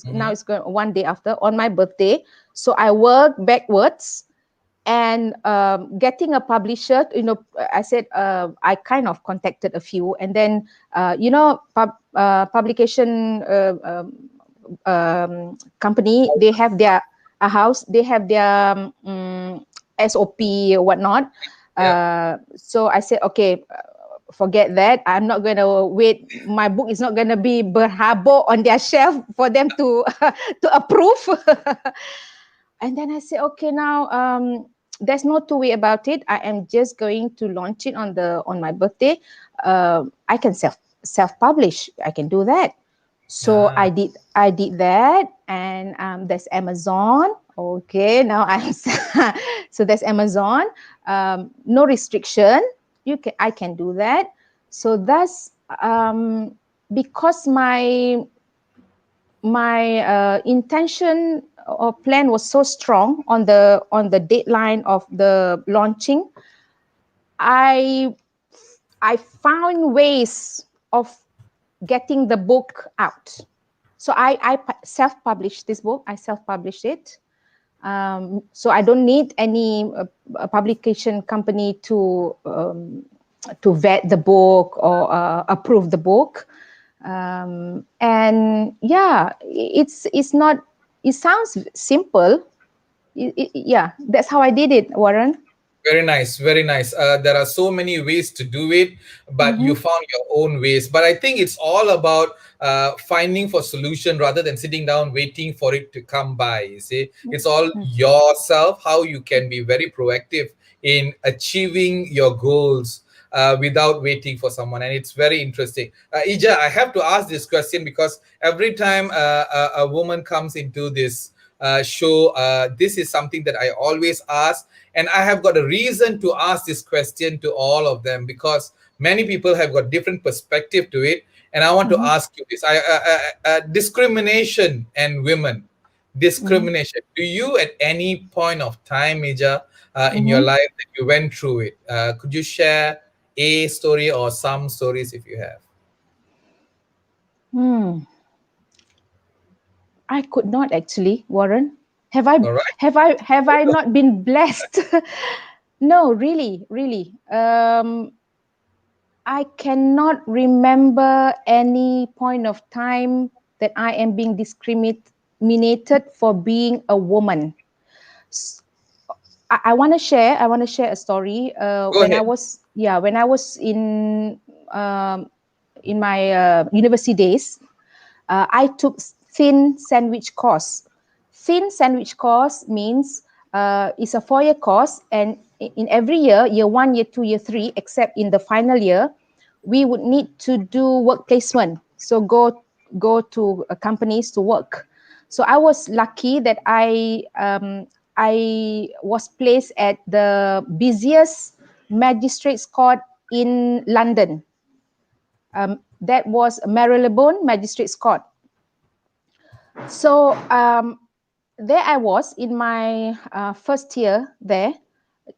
Now
Mhm.
it's going one day after, on my birthday. So I work backwards, and getting a publisher. I said, I kind of contacted a few, and then publication company, they have their a house, they have their SOP or whatnot.
Yeah.
So I said, okay, forget that. I'm not going to wait. My book is not going to be berhabuk on their shelf for them to to approve. And then I said, okay, now there's no two way about it. I am just going to launch it on my birthday. I can self publish. I can do that. So
Ah,
I did that, and there's Amazon. Okay, now I'm so there's Amazon. No restriction. I can do that. So that's because my intention or plan was so strong on the deadline of the launching. I I found ways of getting the book out. So I self-published this book. I self-published it. So I don't need any publication company to vet the book or approve the book. And yeah, it's not. It sounds simple. Yeah, that's how I did it, Warren.
Very nice, very nice. There are so many ways to do it, but you
Mm-hmm.
found your own ways. But I think it's all about finding for solution rather than sitting down waiting for it to come by. You see, it's all yourself, how you can be very proactive in achieving your goals without waiting for someone. And it's very interesting. Ija, I have to ask this question because every time a woman comes into this show, this is something that I always ask, and I have got a reason to ask this question to all of them because many people have got different perspective to it. And I want to
Mm-hmm.
ask you this: discrimination and women.
Mm-hmm.
Discrimination. Do you, at any point of time, Ija, in your
Mm-hmm.
life that you went through it, could you share a story or some stories if you have?
Hmm. I could not actually, Warren. Have I
All right.
have I not been blessed? No, really, really. I cannot remember any point of time that I am being discriminated for being a woman. S- I want to share. I want to share a story.
Go ahead.
When I was in my university days, I took thin sandwich course. Thin sandwich course means it's a 4 year course, and in every year, year one, year two, year three, except in the final year, we would need to do work placement. So go to companies to work. So I was lucky that I was placed at the busiest magistrates court in London. That was Marylebone Magistrates Court. So there I was in my first year there,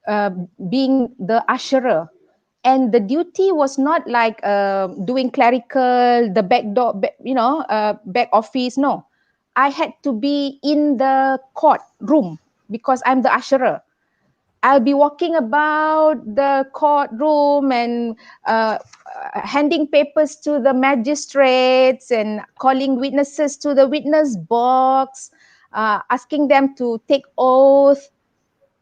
uh, being the usherer. And the duty was not like doing clerical, the back door, back office. No, I had to be in the court room because I'm the usherer. I'll be walking about the courtroom and handing papers to the magistrates and calling witnesses to the witness box, asking them to take oath.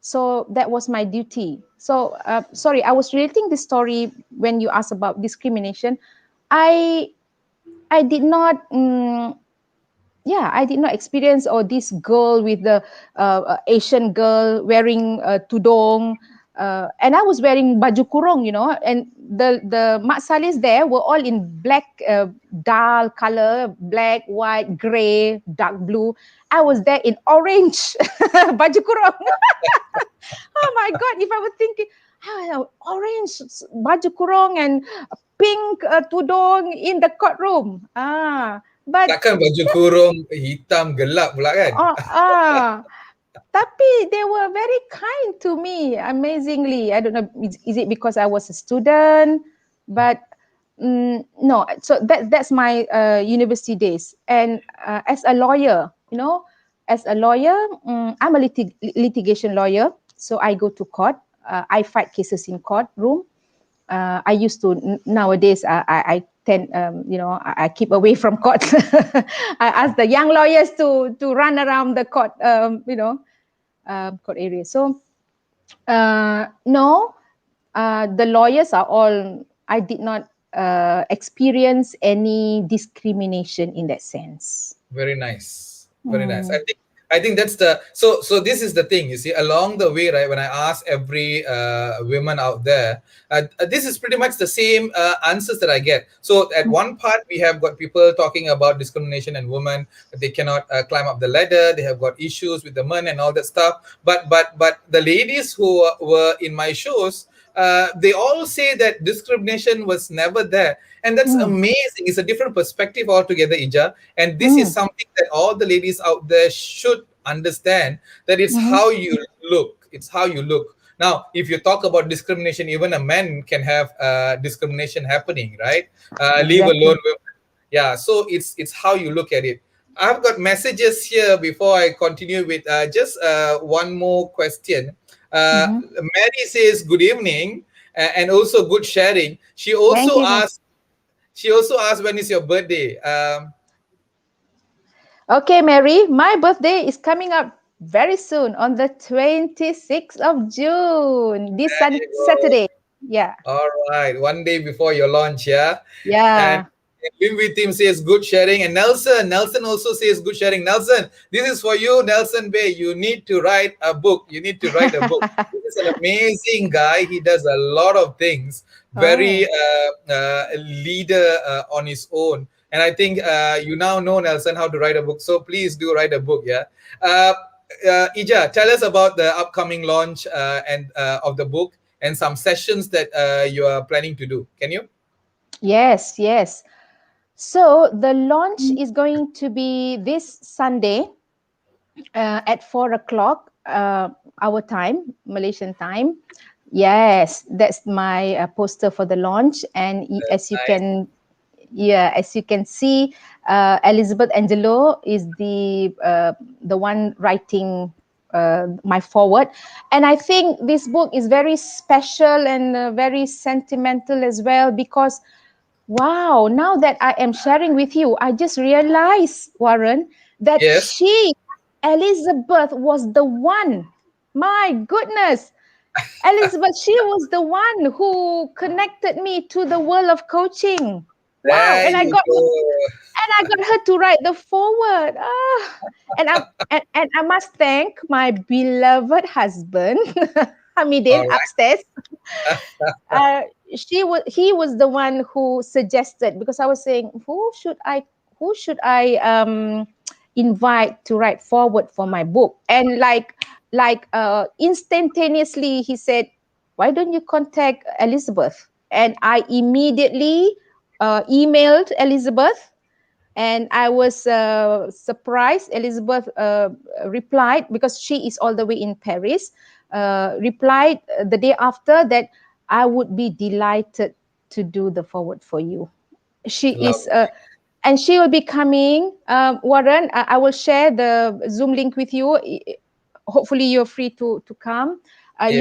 So that was my duty. So sorry, I was relating this story when you asked about discrimination. I I did not. I did not experience this girl with the Asian girl wearing tudong, and I was wearing baju kurung, and the mak salis there were all in black, dull color, black, white, gray, dark blue. I was there in orange baju kurung. Oh my god! If I were thinking, orange baju kurung and pink tudong in the courtroom, but
Takkan baju kurung hitam gelap pula kan?
Oh, tapi they were very kind to me, amazingly. I don't know, is it because I was a student? But no, so that's my university days. And as a lawyer, I'm a litigation lawyer. So I go to court. I fight cases in courtroom. I used to nowadays. I tend, I keep away from court. I ask the young lawyers to run around the court, court area. So no, the lawyers are all. I did not experience any discrimination in that sense.
Very nice. Very nice.
Mm.
I think that's the so this is the thing, you see, along the way, right? When I ask every women out there, this is pretty much the same answers that I get. So at one part we have got people talking about discrimination and women, they cannot climb up the ladder, they have got issues with the men and all that stuff. But the ladies who were in my shows, they all say that discrimination was never there, and that's
Mm.
amazing. It's a different perspective altogether, Ija, and this is
Mm.
something that all the ladies out there should understand, that it's
Mm-hmm.
how you look. It's how you look. Now, if you talk about discrimination, even a man can have discrimination happening, right? Leave alone
Exactly.
women. Yeah, so it's how you look at it. I've got messages here before I continue with just one more question.
Mm-hmm.
Mary says good evening and also good sharing.
Thank you, ma'am.
She also asked when is your birthday.
Okay, Mary, my birthday is coming up very soon on the 26th of June, this
There you go.
Saturday. Yeah.
All right, one day before your launch, yeah. And
Yeah.
Wimby team says good sharing, and Nelson also says good sharing. Nelson, this is for you, Nelson Bay. You need to write a book. You need to write a book. This is an amazing guy. He does a lot of things. Very
Oh,
leader on his own, and I think you now know, Nelson, how to write a book. So please do write a book, yeah. Uh, Ija, tell us about the upcoming launch and of the book and some sessions that you are planning to do. Can you?
yes, yes. So the launch is going to be this Sunday at 4 o'clock our time, Malaysian time. Yes, that's my poster for the launch. And
That's
as you
nice.
can, yeah, as you can see, Elizabeth Angelo is the one writing my forward, and I think this book is very special and very sentimental as well because wow, now that I am sharing with you, I just realized, Warren, that
Yes.
Elizabeth, was the one. My goodness. Elizabeth, she was the one who connected me to the world of coaching. Wow.
There you go.
And I got her to write the forward. And I must thank my beloved husband, Hamidin,
All
upstairs.
right.
uh, he was the one who suggested, because I was saying who should I invite to write forward for my book, and instantaneously he said, why don't you contact Elizabeth? And I immediately emailed Elizabeth, and I was surprised. Elizabeth replied, because she is all the way in Paris, replied the day after that I would be delighted to do the forward for you. She is,
Lovely.
and she will be coming. Warren, I will share the Zoom link with you. Hopefully, you're free to come.
Yes.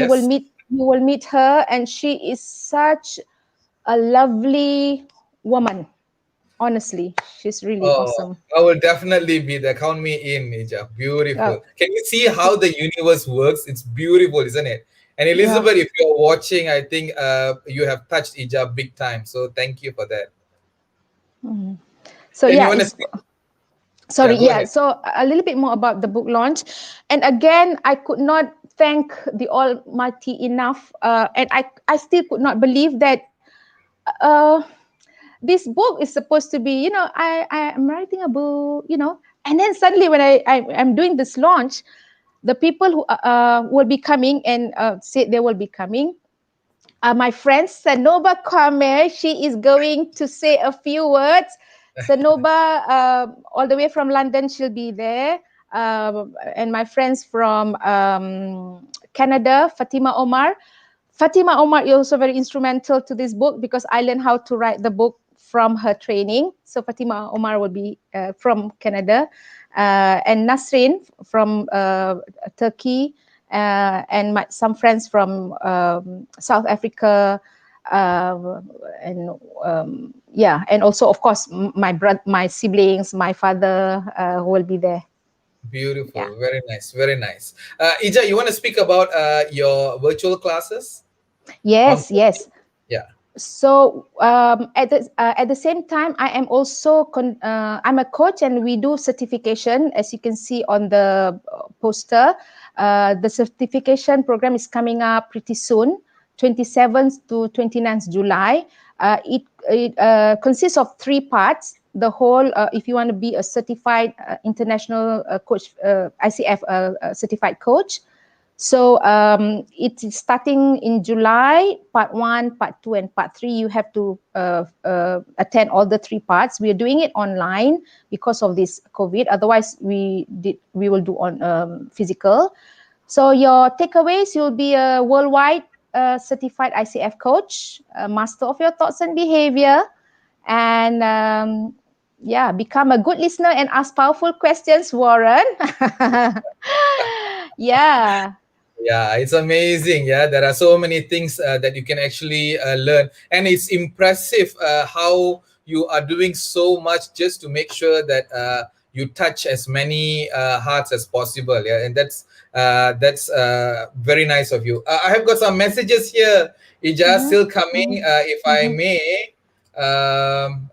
You will meet her, and she is such a lovely woman. Honestly, she's really
Oh,
awesome.
I will definitely be there. Count me in, Nija.
Yeah,
Beautiful. Can you see how the universe works? It's beautiful, isn't it? And
yeah.
Elizabeth, if you're watching, I think you have touched Ija big time. So thank you for that.
Mhm. So
And you
yeah,
want to
it's
speak? Yeah,
sorry.
go
Yeah,
ahead.
so a little bit more about the book launch, and again, I could not thank the Almighty enough, and I still could not believe that. Uh, this book is supposed to be, I am writing a book, and then suddenly when I'm doing this launch, the people who will be coming and said they will be coming. My friend Sanoba Kwame, she is going to say a few words. Sanoba, all the way from London, she'll be there. And my friends from Canada, Fatima Omar. Fatima Omar is also very instrumental to this book because I learned how to write the book from her training. So Fatima Omar will be from Canada, and Nasrin from Turkey, some friends from South Africa, and yeah, and also of course my siblings, my father, who will be there. Yeah.
Beautiful. Very nice. Very nice. Ija, you want to speak about your virtual classes on
Yes,
coaching?
yes.
Yeah.
So at the same time, I am also I'm a coach, and we do certification, as you can see on the poster. The certification program is coming up pretty soon, 27th to 29th July. It consists of 3 parts. The whole, if you want to be a certified international coach, ICF certified coach, so it is starting in July, part 1, part 2, and part 3. You have to attend all the 3 parts. We are doing it online because of this COVID. Otherwise, we will do on physical. So your takeaways, you'll be a worldwide certified ICF coach, a master of your thoughts and behavior, and yeah, become a good listener and ask powerful questions, Warren. Yeah.
Yeah, it's amazing. Yeah, there are so many things that you can actually learn, and it's impressive how you are doing so much just to make sure that you touch as many hearts as possible. Yeah, and that's very nice of you. I have got some messages here. Ija,
Mm-hmm.
still coming.
Mm-hmm.
If I
Mm-hmm.
may,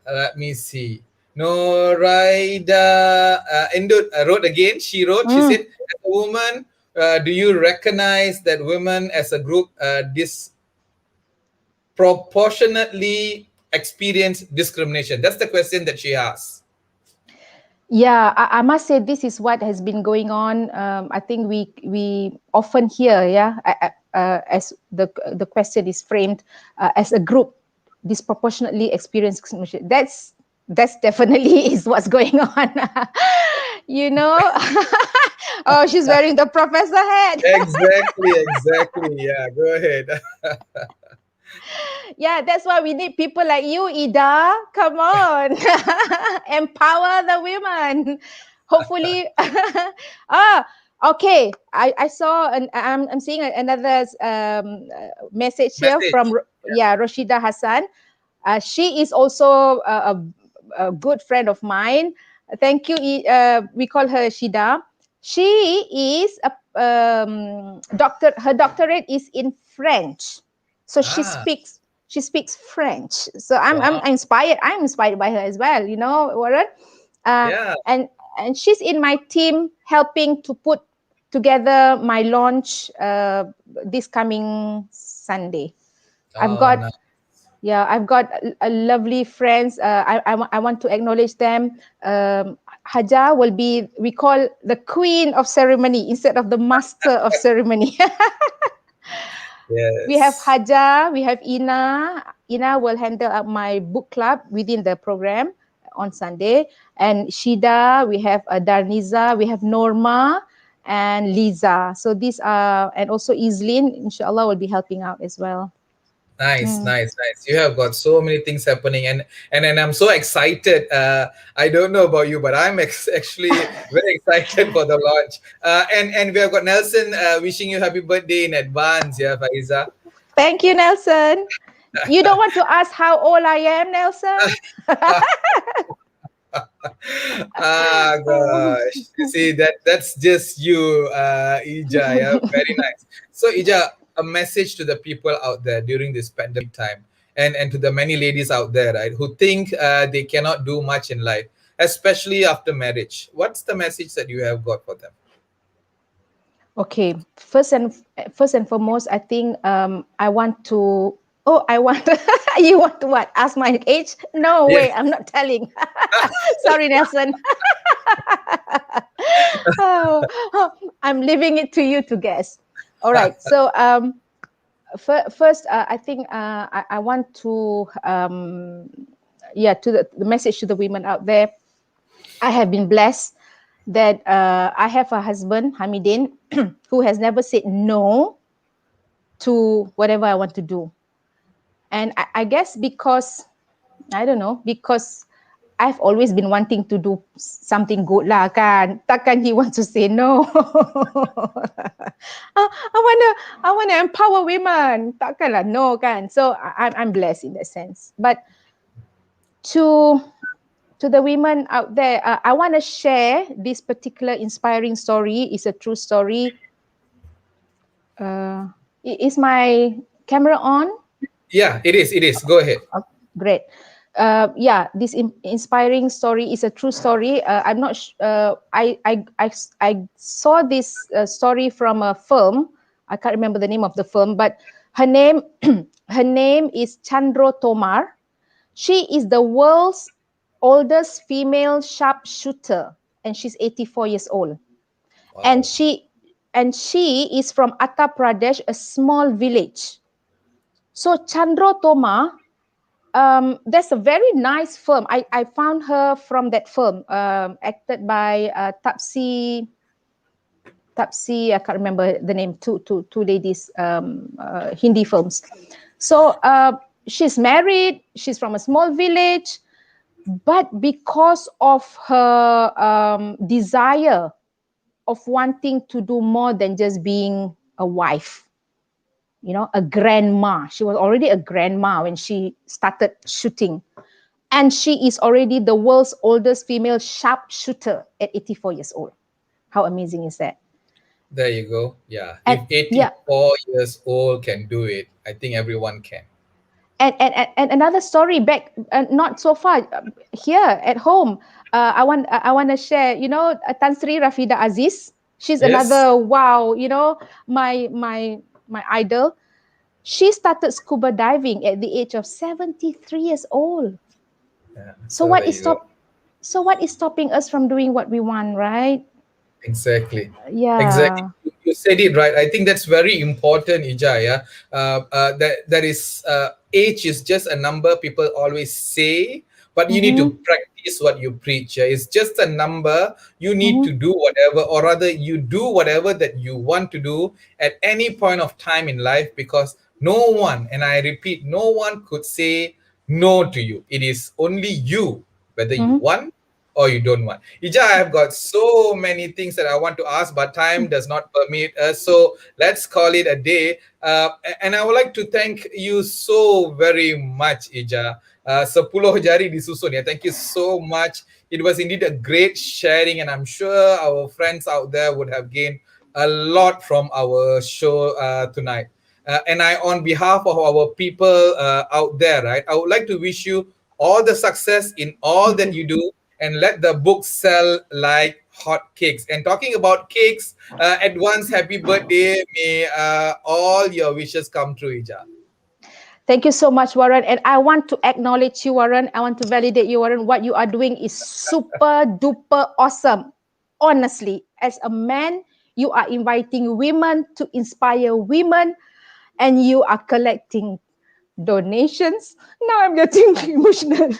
let me see. Noraida wrote again. She wrote. She said,
Mm.
"As a woman, do you recognize that women as a group disproportionately experience discrimination?" That's the question that she asked.
Yeah, I must say this is what has been going on. I think we often hear, yeah, as the question is framed as a group disproportionately experience discrimination. That's definitely is what's going on. You know. Oh, she's wearing the professor hat.
Exactly, exactly. Yeah, go ahead.
Yeah, that's why we need people like you, Ida. Come on, empower the women. Hopefully, okay. I saw and I'm seeing another message here from
Message.
yeah, Rashida Hassan. She is also a good friend of mine. Thank you. We call her Shida. She is a doctor. Her doctorate is in French, so
Ah,
she speaks French. So I'm
wow.
inspired. I'm inspired by her as well. You know, Warren. Uh,
Yeah.
and she's in my team helping to put together my launch this coming Sunday. I've
Oh,
got
no.
yeah, I've got a lovely friends. I want to acknowledge them. Haja will be, we call the queen of ceremony instead of the master of ceremony. We have
Yes.
Haja, we have Ina. Ina will handle up my book club within the program on Sunday. And Shida, we have Darniza, we have Norma and Liza. So these are, and also Islin, inshallah, will be helping out as well.
Nice,
Mm.
nice, nice. You have got so many things happening, and I'm so excited. I don't know about you, but I'm actually very excited for the launch. And we have got Nelson wishing you happy birthday in advance. Yeah, Faiza.
Thank you, Nelson. You don't want to ask how old I am, Nelson?
Ah, gosh. You see, that's just you, Ija. Yeah, very nice. So, Ija, a message to the people out there during this pandemic time, and to the many ladies out there, right, who think they cannot do much in life, especially after marriage. What's the message that you have got for them?
Okay, first and foremost, I think I want to. Oh, I want. You want to what? Ask my age? No
Yes.
way. I'm not telling. Sorry, Nelson. Oh, I'm leaving it to you to guess. All right. So first, I think I want to yeah, to the message to the women out there. I have been blessed that I have a husband, Hamidin, who has never said no to whatever I want to do. And I guess because, I don't know, because I've always been wanting to do something good lah kan. Takkan he wants to say no. I wanna empower women. Takkan lah no kan. So I'm blessed in that sense. But to the women out there, I want to share this particular inspiring story. It's a true story. Uh, is my camera on?
Yeah, it is. It is. Go ahead.
Oh, great. Yeah, this inspiring story is a true story. I'm not. I saw this story from a film. I can't remember the name of the film, but her name her name is Chandro Tomar. She is the world's oldest female sharpshooter, and she's 84 years old. And
Wow.
she is from Uttar Pradesh, a small village. So Chandro Tomar, there's a very nice film. I found her from that film, acted by Tapsi. Tapsi, I can't remember the name, two ladies, Hindi films. So she's married, she's from a small village, but because of her desire of wanting to do more than just being a wife, you know, a grandma. She was already a grandma when she started shooting. And she is already the world's oldest female sharpshooter at 84 years old. How amazing is that?
There you go. Yeah.
And
If
yeah,
84 years old can do it, I think everyone can.
and another story back not so far here at home. I want to share. You know, Tan Sri Rafida Aziz. She's
Yes.
another wow. You know, my idol. She started scuba diving at the age of 73 years old.
Yeah.
So
So
what
there
is
you go.
stop? So what is stopping us from doing what we want, right?
Exactly. Exactly.
Yeah.
You said it right. I think that's very important, Ija. Yeah. That is age is just a number people always say, but you need to
Mm-hmm.
practice what you preach. Yeah? It's just a number. You need to
Mm-hmm.
do whatever, or rather, you do whatever that you want to do at any point of time in life, because no one, and I repeat, no one could say no to you. It is only you, whether you
Mm-hmm.
want or you don't want. Ija, I've got so many things that I want to ask, but time does not permit us. So let's call it a day. And I would like to thank you so very much, Ija. 10 jari disusun ya. Thank you so much. It was indeed a great sharing, and I'm sure our friends out there would have gained a lot from our show tonight. And I, on behalf of our people out there, right, I would like to wish you all the success in all
Thank
that
you.
you do, and let the book sell like hot cakes. And talking about cakes, advance happy birthday. May all your wishes come true, Ija.
Thank you so much, Warren. And I want to acknowledge you, Warren. I want to validate you, Warren. What you are doing is super duper awesome. Honestly, as a man, you are inviting women to inspire women, and you are collecting donations. Now I'm getting emotional.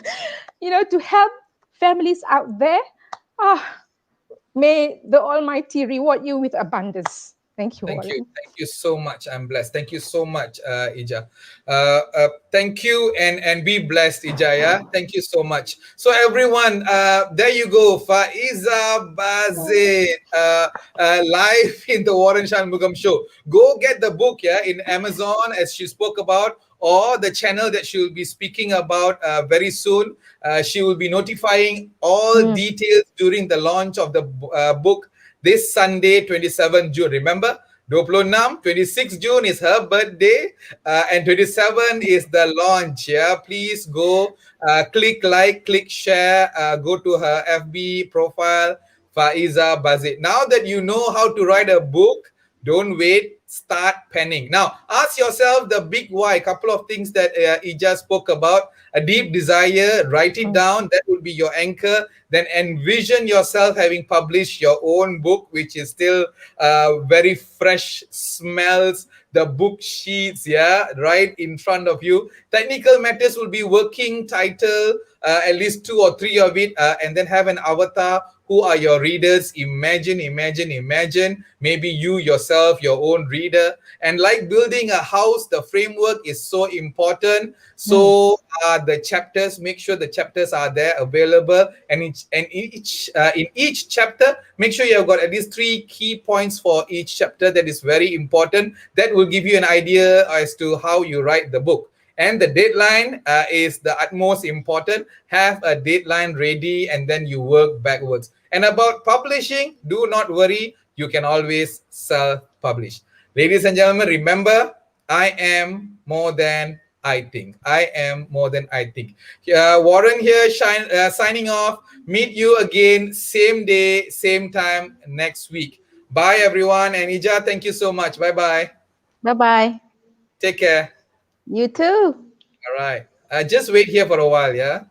You know, to help families out there. Ah, may the Almighty reward you with abundance. Thank you,
Thank you.
Warren.
Thank you so much. I'm blessed. Thank you so much, Ija. Thank you, and be blessed, Ija. Yeah? Thank you so much. So, everyone, there you go. Faiza Bazit, live in the Warren Shanmugam show. Go get the book, yeah, in Amazon, as she spoke about, or the channel that she will be speaking about very soon. She will be notifying all
Mm,
details during the launch of the book this Sunday, 27 June. Remember, 26, 26 Jun is her birthday, and 27 is the launch. Yeah, please go, click like, click share, go to her FB profile, Faiza Bazit. Now that you know how to write a book, don't wait, start penning. Now, ask yourself the big why. Couple of things that Ija spoke about. A deep desire, write it
mm,
down. That will be your anchor. Then envision yourself having published your own book, which is still very fresh, smells the book sheets, yeah, right in front of you. Technical matters will be working title, at least two or three of it, and then have an avatar. Who are your readers? Imagine maybe you yourself, your own reader. And like building a house, the framework is so important.
mm,
So the chapters, make sure the chapters are there available, and in each chapter, make sure you have got at least three key points for each chapter. That is very important. That will give you an idea as to how you write the book. And the deadline is the utmost important. Have a deadline ready, and then you work backwards. And about publishing, do not worry, you can always self-publish. Ladies and gentlemen, remember, I am more than I think. I am more than I think. Warren here, signing off. Meet you again, same day, same time next week. Bye, everyone. And Ija, thank you so much. Bye bye.
bye bye.
Take care.
You too.
All right. Just wait here for a while, yeah?